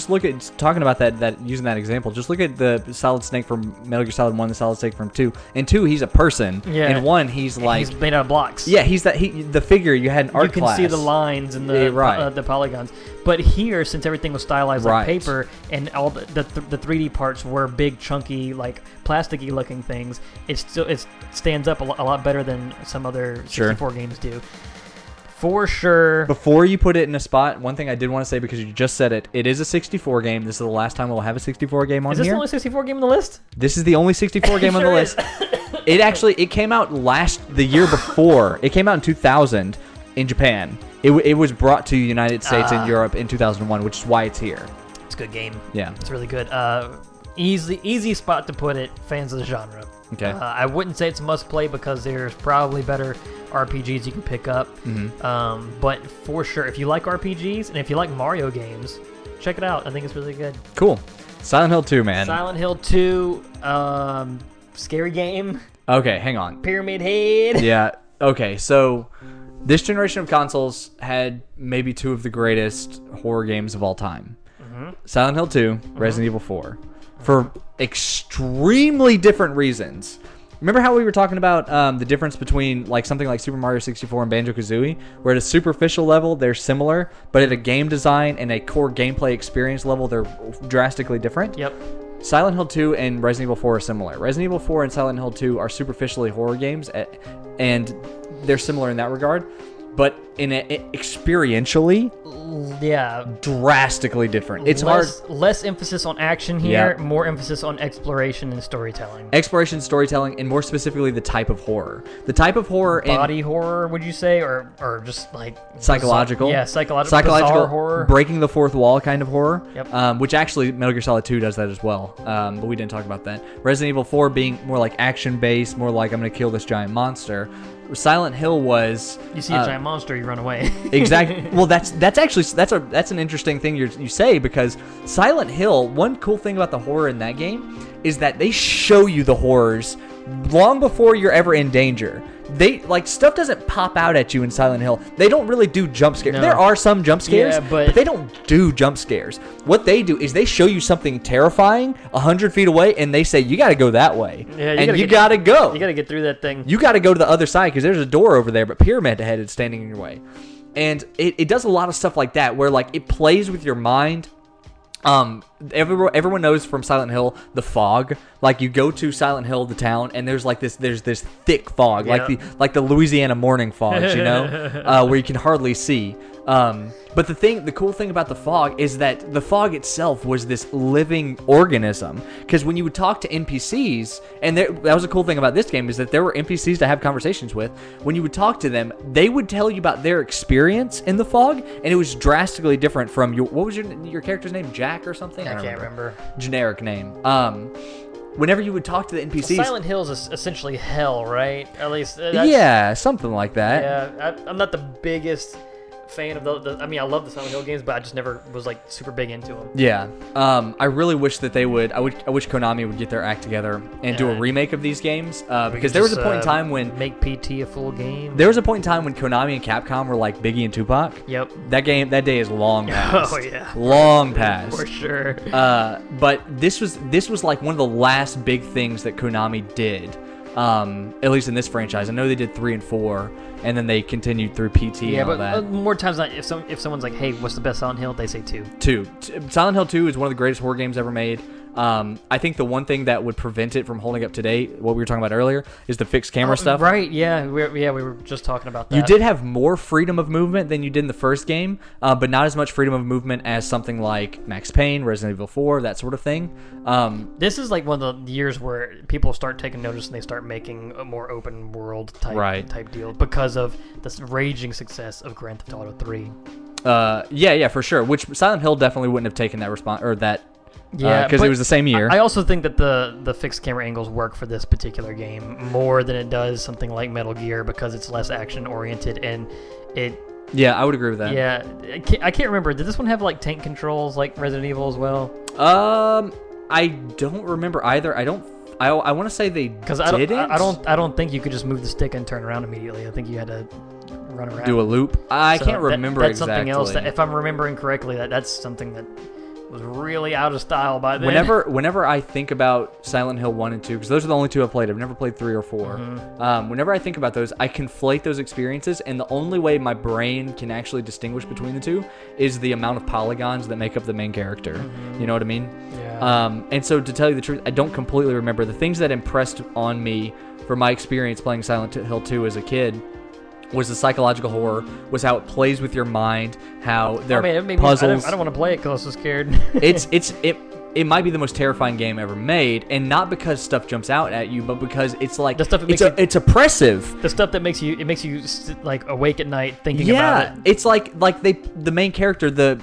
Speaker 2: look at talking about that using that example. Just look at the Solid Snake from Metal Gear Solid 1, the Solid Snake from 2. In 2, he's a person.
Speaker 1: Yeah.
Speaker 2: In 1, he's
Speaker 1: made out of blocks.
Speaker 2: Yeah, he's the figure you had in art class.
Speaker 1: You can see the lines and the polygons. But here, since everything was stylized like paper and all the 3D parts were big, chunky, like plasticky looking things, it stands up a lot better than some other 64 games do. For sure.
Speaker 2: Before you put it in a spot, one thing I did want to say, because you just said it is a 64 game. This is the last time we'll have a 64 game on here.
Speaker 1: Is this the only 64 game on the list?
Speaker 2: This is the only 64 game on the list. It came out the year before. It came out in 2000 in Japan. It was brought to the United States and Europe in 2001, which is why it's here.
Speaker 1: It's a good game.
Speaker 2: Yeah.
Speaker 1: It's really good. Easy spot to put it, fans of the genre.
Speaker 2: Okay.
Speaker 1: I wouldn't say it's a must play because there's probably better RPGs you can pick up. But for sure, if you like RPGs and if you like Mario games, check it out. I think it's really good.
Speaker 2: Cool. Silent Hill 2, man.
Speaker 1: Silent Hill 2, scary game.
Speaker 2: Okay, hang on.
Speaker 1: Pyramid Head.
Speaker 2: Yeah. Okay, so this generation of consoles had maybe 2 of the greatest horror games of all time. Silent Hill 2, Resident Evil 4. For extremely different reasons. Remember how we were talking about the difference between something like Super Mario 64 and Banjo-Kazooie, where at a superficial level they're similar, but at a game design and a core gameplay experience level they're drastically different?
Speaker 1: Yep.
Speaker 2: Silent Hill 2 and Resident Evil 4 are similar. Resident Evil 4 and Silent Hill 2 are superficially horror games, and they're similar in that regard, but experientially, drastically different. It's
Speaker 1: less emphasis on action here, more emphasis on exploration and storytelling.
Speaker 2: Exploration, storytelling, and more specifically the type of horror. The type of horror,
Speaker 1: body horror, would you say, or just like
Speaker 2: psychological?
Speaker 1: Yeah, psychological horror,
Speaker 2: breaking the fourth wall kind of horror.
Speaker 1: Yep.
Speaker 2: Which actually Metal Gear Solid 2 does that as well. But we didn't talk about that. Resident Evil 4 being more like action based, more like I'm going to kill this giant monster. Silent Hill was
Speaker 1: you see a giant monster, you run away.
Speaker 2: Exactly. Well, that's an interesting thing you say, because Silent Hill, one cool thing about the horror in that game is that they show you the horrors long before you're ever in danger. They stuff doesn't pop out at you in Silent Hill. They don't really do jump scares. No. There are some jump scares, but they don't do jump scares. What they do is they show you something terrifying 100 feet away, and they say, you got to go that way.
Speaker 1: Yeah,
Speaker 2: you got to go.
Speaker 1: You got to get through that thing.
Speaker 2: You got to go to the other side because there's a door over there, but Pyramid Head is standing in your way. And it does a lot of stuff like that, where it plays with your mind. Everyone knows from Silent Hill the fog. You go to Silent Hill, the town, and there's this thick fog, like the Louisiana morning fog, where you can hardly see. But the cool thing about the fog is that the fog itself was this living organism. Because when you would talk to NPCs, and that was a cool thing about this game, is that there were NPCs to have conversations with. When you would talk to them, they would tell you about their experience in the fog, and it was drastically different from what was your character's name? Jack or something?
Speaker 1: I can't remember.
Speaker 2: Generic name. Whenever you would talk to the NPCs,
Speaker 1: Silent Hill is essentially hell, right? At least
Speaker 2: something like that.
Speaker 1: Yeah, I'm not the biggest fan of I mean, I love the Silent Hill games, but I just never was super big into them.
Speaker 2: Yeah. I really wish that they would. I wish Konami would get their act together and do a remake of these games. Because there was a point in time when
Speaker 1: make PT a full game.
Speaker 2: There was a point in time when Konami and Capcom were like Biggie and Tupac.
Speaker 1: Yep.
Speaker 2: That day is long past.
Speaker 1: Oh yeah.
Speaker 2: Long past.
Speaker 1: For sure.
Speaker 2: But this was one of the last big things that Konami did. At least in this franchise. I know they did 3 and 4, and then they continued through PT and all that.
Speaker 1: More times than not, if someone's like, hey, what's the best Silent Hill, they say 2.
Speaker 2: 2. Silent Hill 2 is one of the greatest horror games ever made. I think the one thing that would prevent it from holding up today, what we were talking about earlier, is the fixed camera stuff.
Speaker 1: Right, yeah. We were just talking about that.
Speaker 2: You did have more freedom of movement than you did in the first game, but not as much freedom of movement as something like Max Payne, Resident Evil 4, that sort of thing.
Speaker 1: This is one of the years where people start taking notice and they start making a more open world type deal because of the raging success of Grand Theft Auto 3.
Speaker 2: Yeah, for sure. Which Silent Hill definitely wouldn't have taken that response or that.
Speaker 1: Yeah,
Speaker 2: because it was the same year.
Speaker 1: I also think that the fixed camera angles work for this particular game more than it does something like Metal Gear because it's less action oriented and it.
Speaker 2: Yeah, I would agree with that.
Speaker 1: Yeah, I can't remember. Did this one have tank controls like Resident Evil as well?
Speaker 2: I don't remember either. I want to say they didn't.
Speaker 1: I don't think you could just move the stick and turn around immediately. I think you had to run around.
Speaker 2: Do a loop. I
Speaker 1: So
Speaker 2: can't remember
Speaker 1: that's
Speaker 2: exactly.
Speaker 1: something else that, if I'm remembering correctly, that's something that was really out of style by then.
Speaker 2: Whenever I think about Silent Hill 1 and 2, because those are the only two I've played. I've never played 3 or 4. Whenever I think about those, I conflate those experiences, and the only way my brain can actually distinguish between the two is the amount of polygons that make up the main character. You know what I mean?
Speaker 1: Yeah.
Speaker 2: And so to tell you the truth, I don't completely remember. The things that impressed on me from my experience playing Silent Hill 2 as a kid was the psychological horror, was how it plays with your mind, how there are puzzles.
Speaker 1: I don't want to play it because I was so scared.
Speaker 2: It might be the most terrifying game ever made, and not because stuff jumps out at you, but because it's like
Speaker 1: The stuff that makes
Speaker 2: it's oppressive.
Speaker 1: The stuff that makes you like awake at night thinking about it.
Speaker 2: It's like the main character, the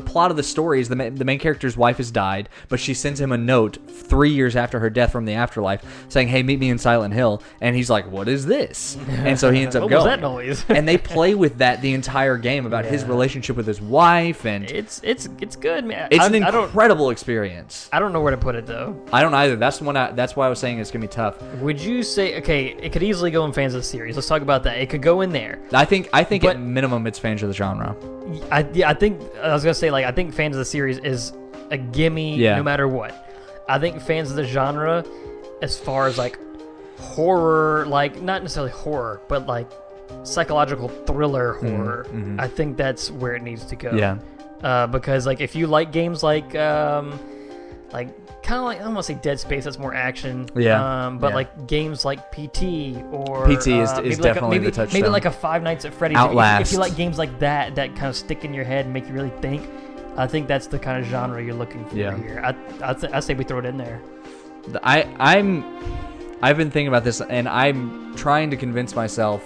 Speaker 2: plot of the story is the main character's wife has died, but she sends him a note 3 years after her death from the afterlife saying, "Hey, meet me in Silent Hill." And he's like, "What is this?" And so he ends up
Speaker 1: What
Speaker 2: going.
Speaker 1: was that noise?
Speaker 2: And they play with that the entire game about his relationship with his wife, and
Speaker 1: It's good, man.
Speaker 2: it's an incredible experience.
Speaker 1: I don't know where to put it though.
Speaker 2: I don't either. That's why I was saying it's gonna be tough.
Speaker 1: Would you say it could easily go in fans of the series? Let's talk about that. It could go in there.
Speaker 2: I think
Speaker 1: But-
Speaker 2: at minimum it's fans of the genre.
Speaker 1: I think I was gonna say I think fans of the series is a gimme no matter what. I think fans of the genre, as far as horror, not necessarily horror, but psychological thriller horror, I think that's where it needs to go.
Speaker 2: Yeah.
Speaker 1: Because if you like games like kind of I don't want to say Dead Space, that's more action.
Speaker 2: Yeah.
Speaker 1: But games like PT or
Speaker 2: PT is definitely the touchstone.
Speaker 1: Maybe like a Five Nights at Freddy's.
Speaker 2: Outlast.
Speaker 1: If you like games like that kind of stick in your head and make you really think, I think that's the kind of genre you're looking for here. I say we throw it in there.
Speaker 2: I've been thinking about this, and I'm trying to convince myself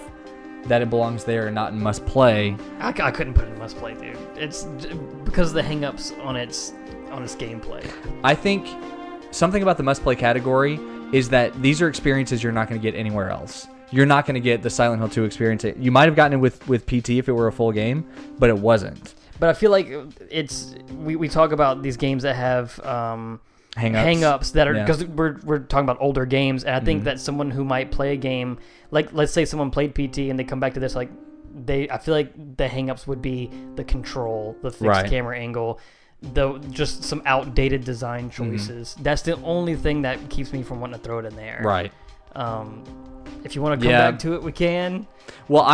Speaker 2: that it belongs there and not in must play.
Speaker 1: I couldn't put it in must play, dude. It's because of the hang-ups on its gameplay.
Speaker 2: I think something about the must play category is that these are experiences you're not going to get anywhere else. You're not going to get the Silent Hill 2 experience. You might have gotten it with PT if it were a full game, but it wasn't.
Speaker 1: But I feel like we talk about these games that have hang-ups that are because we're talking about older games, and I think that someone who might play a game let's say someone played PT and they come back to this I feel like the hang-ups would be the control, the fixed camera angle, just some outdated design choices. That's the only thing that keeps me from wanting to throw it in there.
Speaker 2: Right.
Speaker 1: If you want to come back to it, we can.
Speaker 2: Well,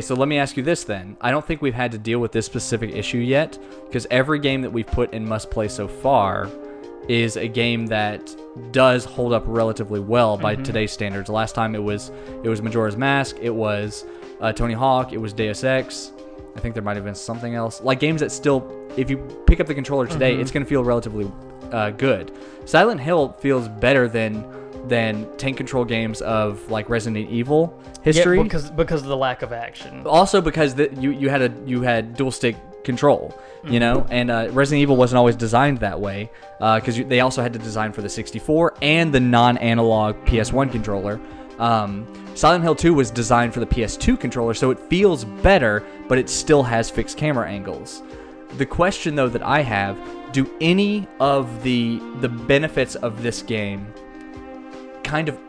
Speaker 2: so let me ask you this then. I don't think we've had to deal with this specific issue yet, because every game that we've put in must play so far is a game that does hold up relatively well by today's standards. The last time it was Majora's Mask, it was Tony Hawk, it was Deus Ex. I think there might have been something else. Games that still, if you pick up the controller today, it's going to feel relatively good. Silent Hill feels better than 10 control games of Resident Evil history.
Speaker 1: Yeah, because of the lack of action.
Speaker 2: Also because you had dual stick control, and Resident Evil wasn't always designed that way, because they also had to design for the 64 and the non-analog PS1 controller. Silent Hill 2 was designed for the PS2 controller, so it feels better, but it still has fixed camera angles. The question though that I have, do any of the benefits of this game kind of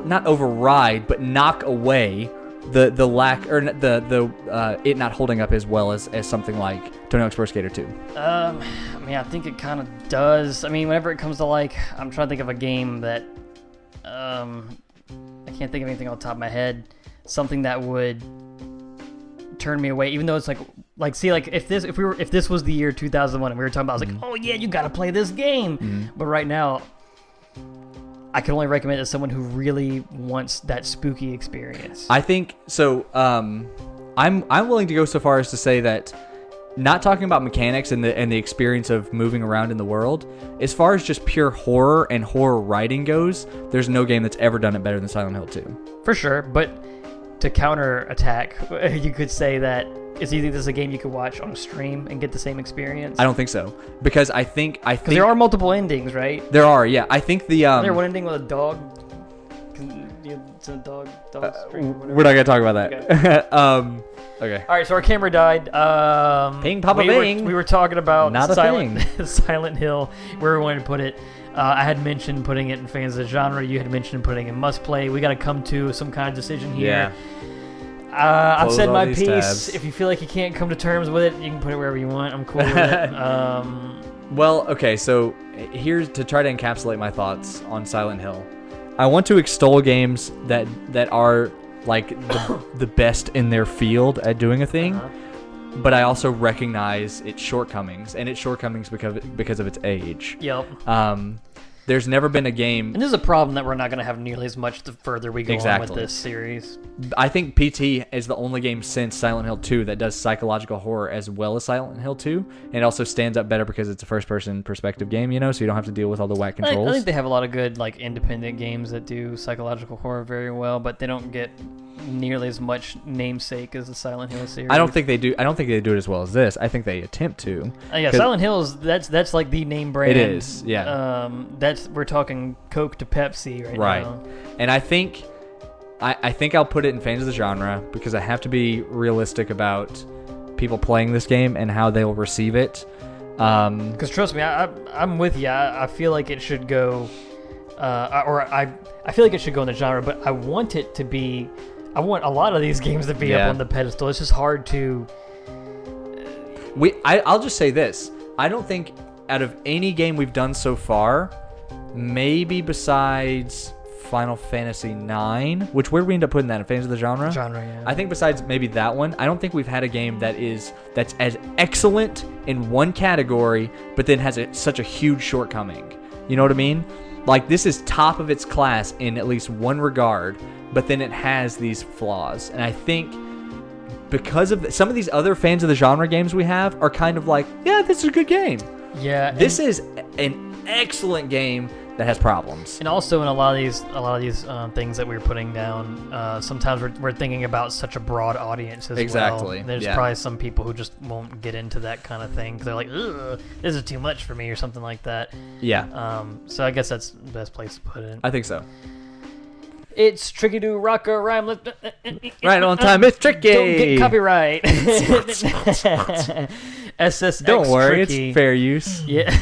Speaker 2: not override, but knock away the lack, or it not holding up as well as something like Tony Hawk's Pro Skater 2?
Speaker 1: I think it kind of does. Whenever it comes to I'm trying to think of a game that I can't think of anything off the top of my head. Something that would turn me away, even though it's if this was the year 2001 and we were talking about, I was like, oh yeah, you got to play this game. But right now, I can only recommend it to someone who really wants that spooky experience.
Speaker 2: I think so. I'm willing to go so far as to say that, not talking about mechanics and the experience of moving around in the world, as far as just pure horror and horror writing goes, there's no game that's ever done it better than Silent Hill 2.
Speaker 1: For sure, but to counterattack, you could say that is this is a game you could watch on a stream and get the same experience?
Speaker 2: I don't think so, because I think
Speaker 1: there are multiple endings, right?
Speaker 2: There are, yeah. I think the
Speaker 1: Isn't there one ending with a dog? It's a dog stream.
Speaker 2: We're not gonna talk about that.
Speaker 1: Okay.
Speaker 2: Okay.
Speaker 1: All right, so our camera died.
Speaker 2: Ping, Papa, Bing.
Speaker 1: We were talking about
Speaker 2: Not a thing.
Speaker 1: Silent Hill, where we wanted to put it. I had mentioned putting it in fans of the genre. You had mentioned putting it in must play. We got to come to some kind of decision here.
Speaker 2: Yeah.
Speaker 1: I've
Speaker 2: Close
Speaker 1: said
Speaker 2: all
Speaker 1: my
Speaker 2: these
Speaker 1: piece.
Speaker 2: tabs.
Speaker 1: If you feel like you can't come to terms with it, you can put it wherever you want. I'm cool with it.
Speaker 2: Well, okay, so here's to try to encapsulate my thoughts on Silent Hill. I want to extol games that are like the best in their field at doing a thing, but I also recognize its shortcomings, and its shortcomings because of its age.
Speaker 1: Yep.
Speaker 2: There's never been a game.
Speaker 1: And this is a problem that we're not going to have nearly as much the further we go on with
Speaker 2: Exactly.
Speaker 1: this series.
Speaker 2: I think PT is the only game since Silent Hill 2 that does psychological horror as well as Silent Hill 2. And it also stands up better because it's a first-person perspective game, you know, so you don't have to deal with all the whack controls.
Speaker 1: I think they have a lot of good like independent games that do psychological horror very well, but they don't get nearly as much namesake as the Silent Hill series.
Speaker 2: I don't think they do it as well as this. I think they attempt to.
Speaker 1: Yeah, Silent Hill is that's like the name brand.
Speaker 2: It is, yeah.
Speaker 1: We're talking Coke to Pepsi right now.
Speaker 2: And I think I'll put it in fans of the genre because I have to be realistic about people playing this game and how they will receive it.
Speaker 1: Because trust me, I'm with you. I feel like it should go, I feel like it should go in the genre, but I want it to be. I want a lot of these games to be up on the pedestal. It's just hard to.
Speaker 2: I'll just say this. I don't think out of any game we've done so far, maybe besides Final Fantasy IX, which where do we end up putting that in fans of the genre?
Speaker 1: Genre, yeah.
Speaker 2: I think besides maybe that one, I don't think we've had a game that's as excellent in one category, but then has such a huge shortcoming. You know what I mean? Like this is top of its class in at least one regard, but then it has these flaws. And I think because of some of these other fans of the genre games we have are kind of like, yeah, this is a good game.
Speaker 1: Yeah.
Speaker 2: This is an excellent game that has problems.
Speaker 1: And also in a lot of these things that we're putting down, sometimes we're thinking about such a broad audience as
Speaker 2: Exactly.
Speaker 1: well. There's probably some people who just won't get into that kind of thing because they're like, ugh, this is too much for me or something like that.
Speaker 2: Yeah.
Speaker 1: So I guess that's the best place to put it.
Speaker 2: I think so.
Speaker 1: It's tricky to rock a rhyme.
Speaker 2: Right on time. It's tricky.
Speaker 1: Don't get copyright. SSX.
Speaker 2: Don't worry,
Speaker 1: tricky.
Speaker 2: it's fair use.
Speaker 1: Yeah.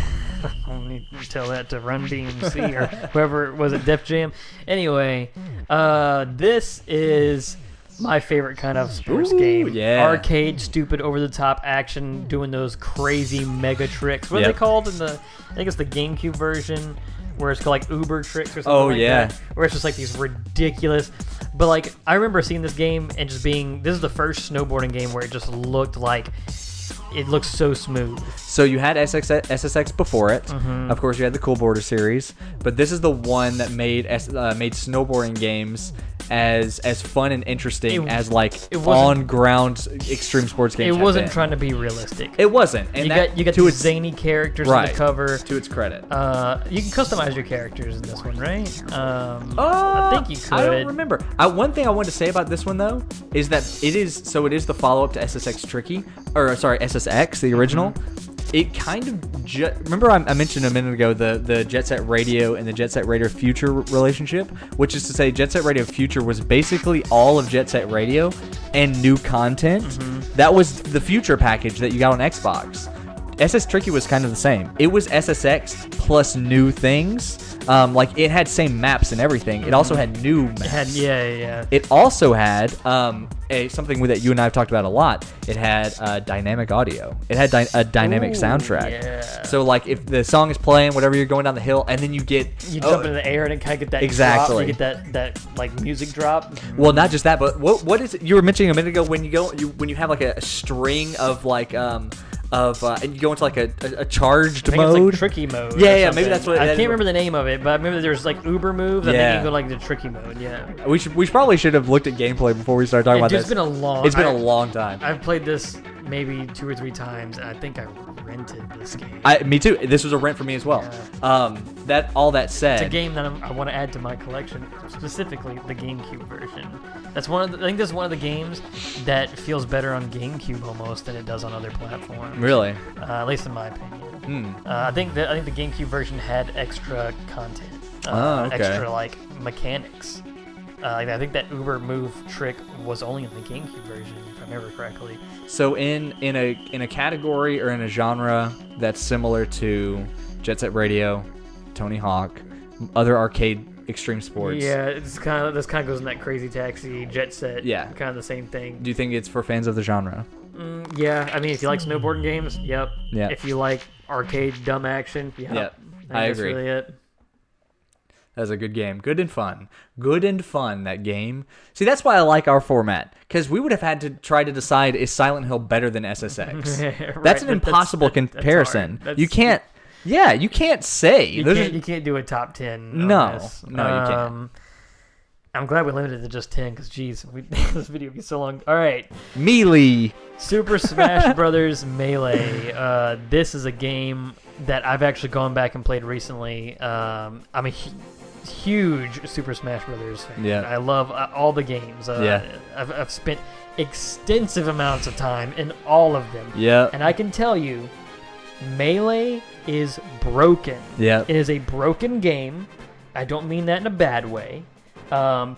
Speaker 1: Only tell that to Run DMC or whoever was it, Def Jam. Anyway, this is my favorite kind of sports game.
Speaker 2: Yeah.
Speaker 1: Arcade, stupid, over-the-top action, doing those crazy mega tricks. What are they called in the? I think it's the GameCube version, where it's called like Uber tricks or something like that. Where it's just like these ridiculous. But like I remember seeing this game and just being. This is the first snowboarding game where it just looked like. It looks so smooth.
Speaker 2: So you had SSX before it. Mm-hmm. Of course, you had the Cool Border series, but this is the one that made snowboarding games as fun and interesting as like on ground extreme sports games.
Speaker 1: It wasn't trying to be realistic.
Speaker 2: It wasn't. And
Speaker 1: you got two zany characters on the cover.
Speaker 2: To its credit,
Speaker 1: you can customize your characters in this one, right? I think you could.
Speaker 2: I don't remember. One thing I wanted to say about this one though is that it is the follow-up to SSX Tricky, or sorry, SSX, the original. Mm-hmm. It kind of remember I mentioned a minute ago the Jet Set Radio and the Jet Set Radio Future relationship, which is to say Jet Set Radio Future was basically all of Jet Set Radio and new content. Mm-hmm. That was the Future package that you got on Xbox. SS Tricky was kind of the same. It was SSX plus new things. Like it had same maps and everything. It also had new maps. It also had something that you and I have talked about a lot. It had dynamic audio. It had a dynamic soundtrack. Yeah. So like if the song is playing, whatever, you're going down the hill, and then you jump
Speaker 1: into the air and kind of get that
Speaker 2: exactly.
Speaker 1: drop. You get that like music drop.
Speaker 2: Well, not just that, but what is it you were mentioning a minute ago when you have like a string of like and you go into like a charged mode.
Speaker 1: It's like tricky mode.
Speaker 2: Yeah, maybe that's what.
Speaker 1: I can't remember the name of it, but I remember there's like Uber moves. And then you can go like the tricky mode. Yeah.
Speaker 2: We probably should have looked at gameplay before we started talking about this.
Speaker 1: It's been a long time. I've played this maybe 2 or 3 times, and I think I rented this game.
Speaker 2: Me too. This was a rent for me as well. Yeah. That said,
Speaker 1: it's a game that I want to add to my collection, specifically the GameCube version. I think this is one of the games that feels better on GameCube almost than it does on other platforms.
Speaker 2: Really?
Speaker 1: At least in my opinion. I think the GameCube version had extra content, extra like mechanics. I think that Uber move trick was only in the GameCube version, if I remember correctly.
Speaker 2: So in a category or in a genre that's similar to Jet Set Radio, Tony Hawk, other arcade extreme sports.
Speaker 1: Yeah, this kind of goes in that Crazy Taxi, Jet Set.
Speaker 2: Yeah.
Speaker 1: Kind of the same thing.
Speaker 2: Do you think it's for fans of the genre?
Speaker 1: Yeah, I mean, if you like snowboarding games, yep.
Speaker 2: Yeah.
Speaker 1: If you like arcade dumb action, yep.
Speaker 2: Yep.
Speaker 1: I
Speaker 2: agree.
Speaker 1: That's really it.
Speaker 2: That's a good game. Good and fun. Good and fun, that game. See, that's why I like our format. Because we would have had to try to decide, is Silent Hill better than SSX?
Speaker 1: Right,
Speaker 2: That's an impossible comparison. You can't... Yeah, you can't say.
Speaker 1: You can't do a top 10
Speaker 2: No.
Speaker 1: on this.
Speaker 2: No, you can't.
Speaker 1: I'm glad we limited it to just 10, because, geez, this video would be so long. All right.
Speaker 2: Melee.
Speaker 1: Super Smash Brothers Melee. This is a game that I've actually gone back and played recently. I'm a huge Super Smash Brothers fan.
Speaker 2: Yeah.
Speaker 1: I love all the games. I've spent extensive amounts of time in all of them.
Speaker 2: Yeah.
Speaker 1: And I can tell you, Melee is broken.
Speaker 2: Yeah.
Speaker 1: It is a broken game. I don't mean that in a bad way.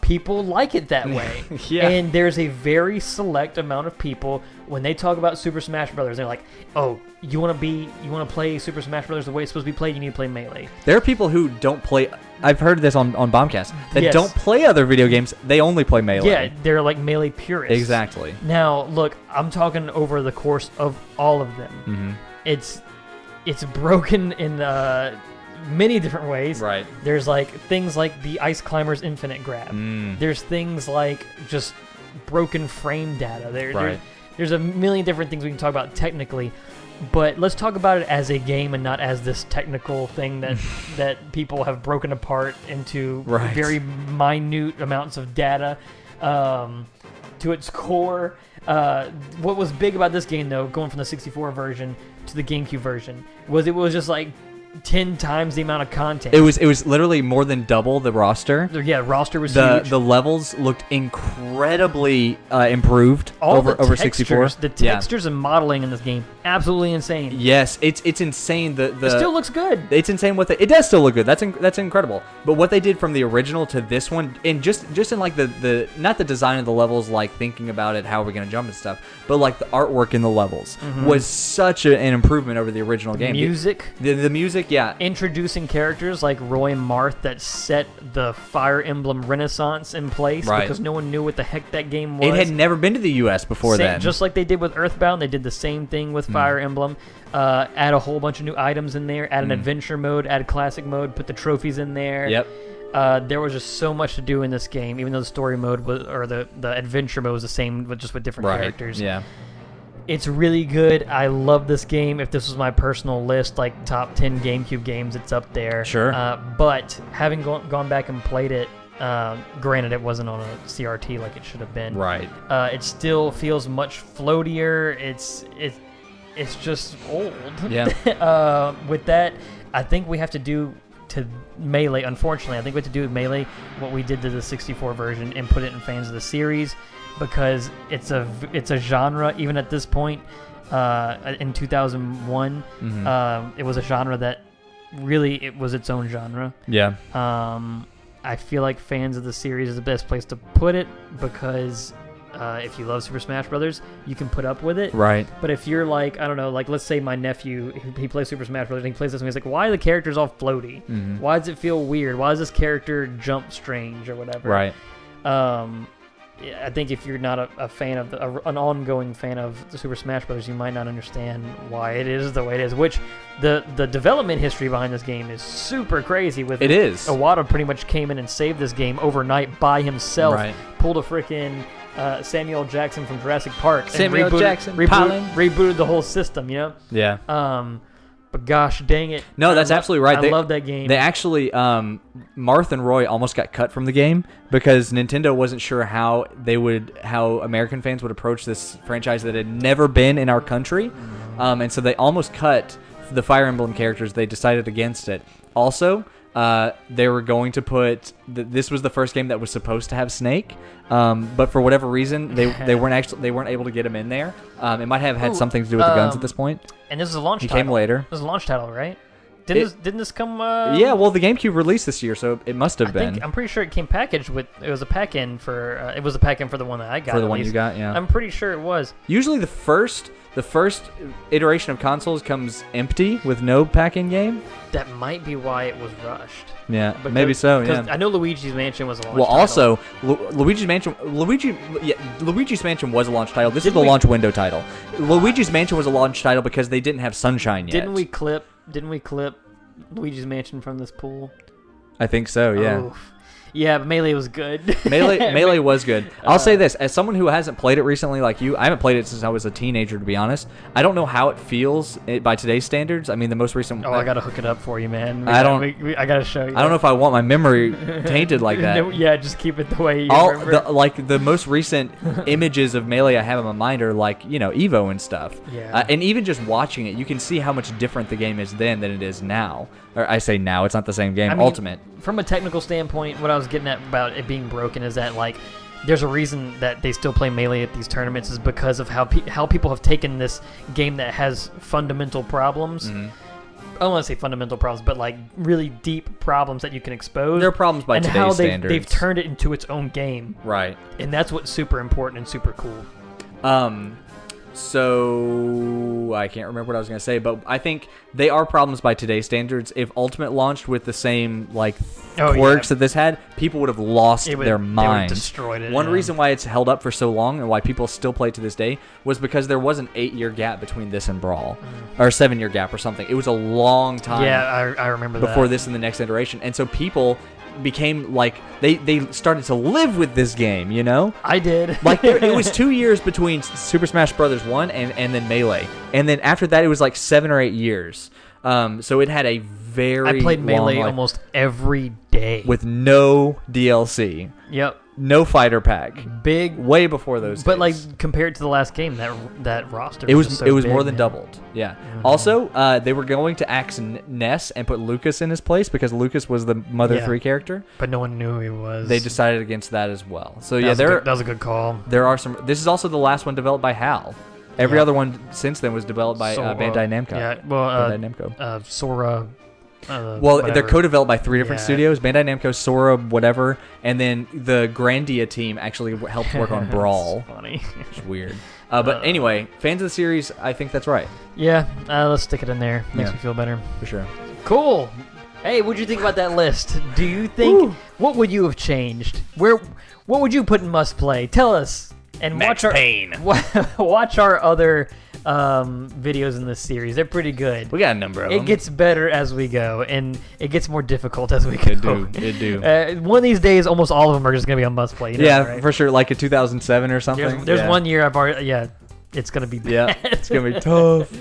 Speaker 1: People like it that way.
Speaker 2: Yeah.
Speaker 1: And there's a very select amount of people, when they talk about Super Smash Brothers, they're like, oh, you want to play Super Smash Brothers the way it's supposed to be played, you need to play Melee.
Speaker 2: There are people who don't play... I've heard this on Bombcast. That
Speaker 1: Yes.
Speaker 2: don't play other video games. They only play Melee.
Speaker 1: Yeah, they're like Melee purists.
Speaker 2: Exactly.
Speaker 1: Now, look, I'm talking over the course of all of them.
Speaker 2: Mm-hmm.
Speaker 1: It's broken in many different ways.
Speaker 2: Right.
Speaker 1: There's like things like the Ice Climber's infinite grab. There's things like just broken frame data. There's a million different things we can talk about technically, but let's talk about it as a game and not as this technical thing that people have broken apart into very minute amounts of data to its core. What was big about this game, though, going from the 64 version to the GameCube version, was it was just like 10 times the amount of content.
Speaker 2: It was literally more than double the roster.
Speaker 1: Yeah, roster was huge.
Speaker 2: The levels looked incredibly improved over 64.
Speaker 1: The textures and modeling in this game, absolutely insane.
Speaker 2: Yes, it's insane.
Speaker 1: It still looks good.
Speaker 2: It's insane what it does still look good. That's incredible. But what they did from the original to this one, and just in like the not the design of the levels, like thinking about it, how are we gonna jump and stuff, but like the artwork in the levels was such an improvement over the original game.
Speaker 1: Music.
Speaker 2: The music. Yeah.
Speaker 1: Introducing characters like Roy and Marth that set the Fire Emblem renaissance in place because no one knew what the heck that game was.
Speaker 2: It had never been to the U.S. before then.
Speaker 1: Just like they did with Earthbound, they did the same thing with Fire Emblem. Add a whole bunch of new items in there, add an adventure mode, add classic mode, put the trophies in there.
Speaker 2: Yep.
Speaker 1: There was just so much to do in this game, even though the story mode or the adventure mode was the same, but just with different characters.
Speaker 2: Yeah.
Speaker 1: It's really good. I love this game. If this was my personal list, like top 10 GameCube games, it's up there.
Speaker 2: Sure.
Speaker 1: But having gone back and played it, granted it wasn't on a CRT like it should have been.
Speaker 2: Right.
Speaker 1: It still feels much floatier. It's just old.
Speaker 2: Yeah.
Speaker 1: With that, I think we have to do to Melee. Unfortunately, I think we have to do with Melee what we did to the 64 version and put it in fans of the series. Because it's a genre, even at this point, in 2001, it was a genre that really it was its own genre.
Speaker 2: Yeah.
Speaker 1: I feel like fans of the series is the best place to put it because if you love Super Smash Brothers, you can put up with it.
Speaker 2: Right.
Speaker 1: But if you're like, I don't know, like let's say my nephew, he plays Super Smash Brothers and he plays this and he's like, why are the characters all floaty? Why does it feel weird? Why does this character jump strange or whatever?
Speaker 2: Right.
Speaker 1: I think if you're not a fan of an ongoing fan of the Super Smash Brothers, you might not understand why it is the way it is. Which the development history behind this game is super crazy.
Speaker 2: It is.
Speaker 1: Iwata pretty much came in and saved this game overnight by himself.
Speaker 2: Right.
Speaker 1: Pulled a freaking Samuel Jackson from Jurassic Park.
Speaker 2: Samuel Jackson
Speaker 1: rebooted the whole system. You know.
Speaker 2: Yeah.
Speaker 1: But gosh dang it.
Speaker 2: No, that's absolutely right.
Speaker 1: I love that game.
Speaker 2: They actually, Marth and Roy almost got cut from the game because Nintendo wasn't sure how American fans would approach this franchise that had never been in our country. And so they almost cut the Fire Emblem characters. They decided against it. Also, they were going to put this was the first game that was supposed to have Snake, but for whatever reason they weren't able to get him in there. It might have had something to do with the guns at this point.
Speaker 1: And this is a launch title.
Speaker 2: He came later.
Speaker 1: This is a launch title, right? Didn't this come?
Speaker 2: Yeah, well, the GameCube released this year, so it must have been.
Speaker 1: I'm pretty sure it came packaged with. It was a pack-in for. It was a pack-in for the one that I got.
Speaker 2: For the one you got, yeah.
Speaker 1: I'm pretty sure it was.
Speaker 2: Usually, the first iteration of consoles comes empty with no pack-in game.
Speaker 1: That might be why it was rushed.
Speaker 2: Yeah, maybe so. Yeah,
Speaker 1: I know Luigi's Mansion was a launch.
Speaker 2: Well,
Speaker 1: title.
Speaker 2: also Luigi's Mansion was a launch title. This is the launch window title. Luigi's Mansion was a launch title because they didn't have Sunshine yet.
Speaker 1: Didn't we clip Luigi's Mansion from this pool?
Speaker 2: I think so. Yeah.
Speaker 1: Oof. Yeah, but Melee was good.
Speaker 2: Melee was good. I'll say this, as someone who hasn't played it recently like you, I haven't played it since I was a teenager, to be honest. I don't know how it feels by today's standards. I mean, the most recent...
Speaker 1: I got to hook it up for you, man.
Speaker 2: I
Speaker 1: got to show you.
Speaker 2: I don't know if I want my memory tainted like that.
Speaker 1: No, yeah, just keep it the way you remember.
Speaker 2: The most recent images of Melee I have in my mind are like, Evo and stuff.
Speaker 1: Yeah.
Speaker 2: And even just watching it, you can see how much different the game is then than it is now. Or I say now, it's not the same game. Ultimate.
Speaker 1: From a technical standpoint, what I was getting at about it being broken is that, like, there's a reason that they still play Melee at these tournaments is because of how people have taken this game that has fundamental problems. Mm-hmm. I don't want to say fundamental problems, but like really deep problems that you can expose.
Speaker 2: There are problems by today's standards.
Speaker 1: And how they've turned it into its own game.
Speaker 2: Right.
Speaker 1: And that's what's super important and super cool.
Speaker 2: So I can't remember what I was going to say, but I think they are problems by today's standards. If Ultimate launched with the same quirks that this had, people would have lost their minds. They would have destroyed it. One reason why it's held up for so long and why people still play it to this day was because there was an 8-year gap between this and Brawl, or a 7-year gap or something. It was a long time.
Speaker 1: Yeah, I remember
Speaker 2: before
Speaker 1: that.
Speaker 2: this and the next iteration, and so people became like they started to live with this game,
Speaker 1: I did.
Speaker 2: Like it was 2 years between Super Smash Bros. 1 and then Melee, and then after that it was like 7 or 8 years. So it had a very
Speaker 1: I played Melee
Speaker 2: long life
Speaker 1: almost every day
Speaker 2: with no DLC.
Speaker 1: Yep.
Speaker 2: No fighter pack.
Speaker 1: Big.
Speaker 2: Way before those days.
Speaker 1: But like compared to the last game, that roster
Speaker 2: it was
Speaker 1: just so
Speaker 2: it was
Speaker 1: big,
Speaker 2: more than doubled. Yeah.
Speaker 1: Mm-hmm.
Speaker 2: Also, they were going to axe Ness and put Lucas in his place because Lucas was the Mother 3 character.
Speaker 1: But no one knew who he was.
Speaker 2: They decided against that as well. So
Speaker 1: that was a good call.
Speaker 2: There are some. This is also the last one developed by HAL. Every other one since then was developed by Bandai Namco.
Speaker 1: Yeah. Well,
Speaker 2: Bandai Namco.
Speaker 1: Sora.
Speaker 2: They're co-developed by 3 different studios: Bandai Namco, Sora, whatever, and then the Grandia team actually helped work on Brawl.
Speaker 1: That's funny.
Speaker 2: It's weird. But anyway, fans of the series, I think that's right.
Speaker 1: Yeah, let's stick it in there. Makes me feel better.
Speaker 2: For sure.
Speaker 1: Cool. Hey, what'd you think about that list? Do you think what would you have changed? What would you put in must play? Tell us. And
Speaker 2: Max Payne.
Speaker 1: Watch our other videos in this series. They're pretty good.
Speaker 2: We got a number of them.
Speaker 1: It gets better as we go, and it gets more difficult as we go.
Speaker 2: It do.
Speaker 1: One of these days, almost all of them are just gonna be a must play. Right?
Speaker 2: For sure. Like a 2007 or something.
Speaker 1: There's 1 year I've already. Yeah, it's gonna be bad.
Speaker 2: Yeah, it's gonna be tough.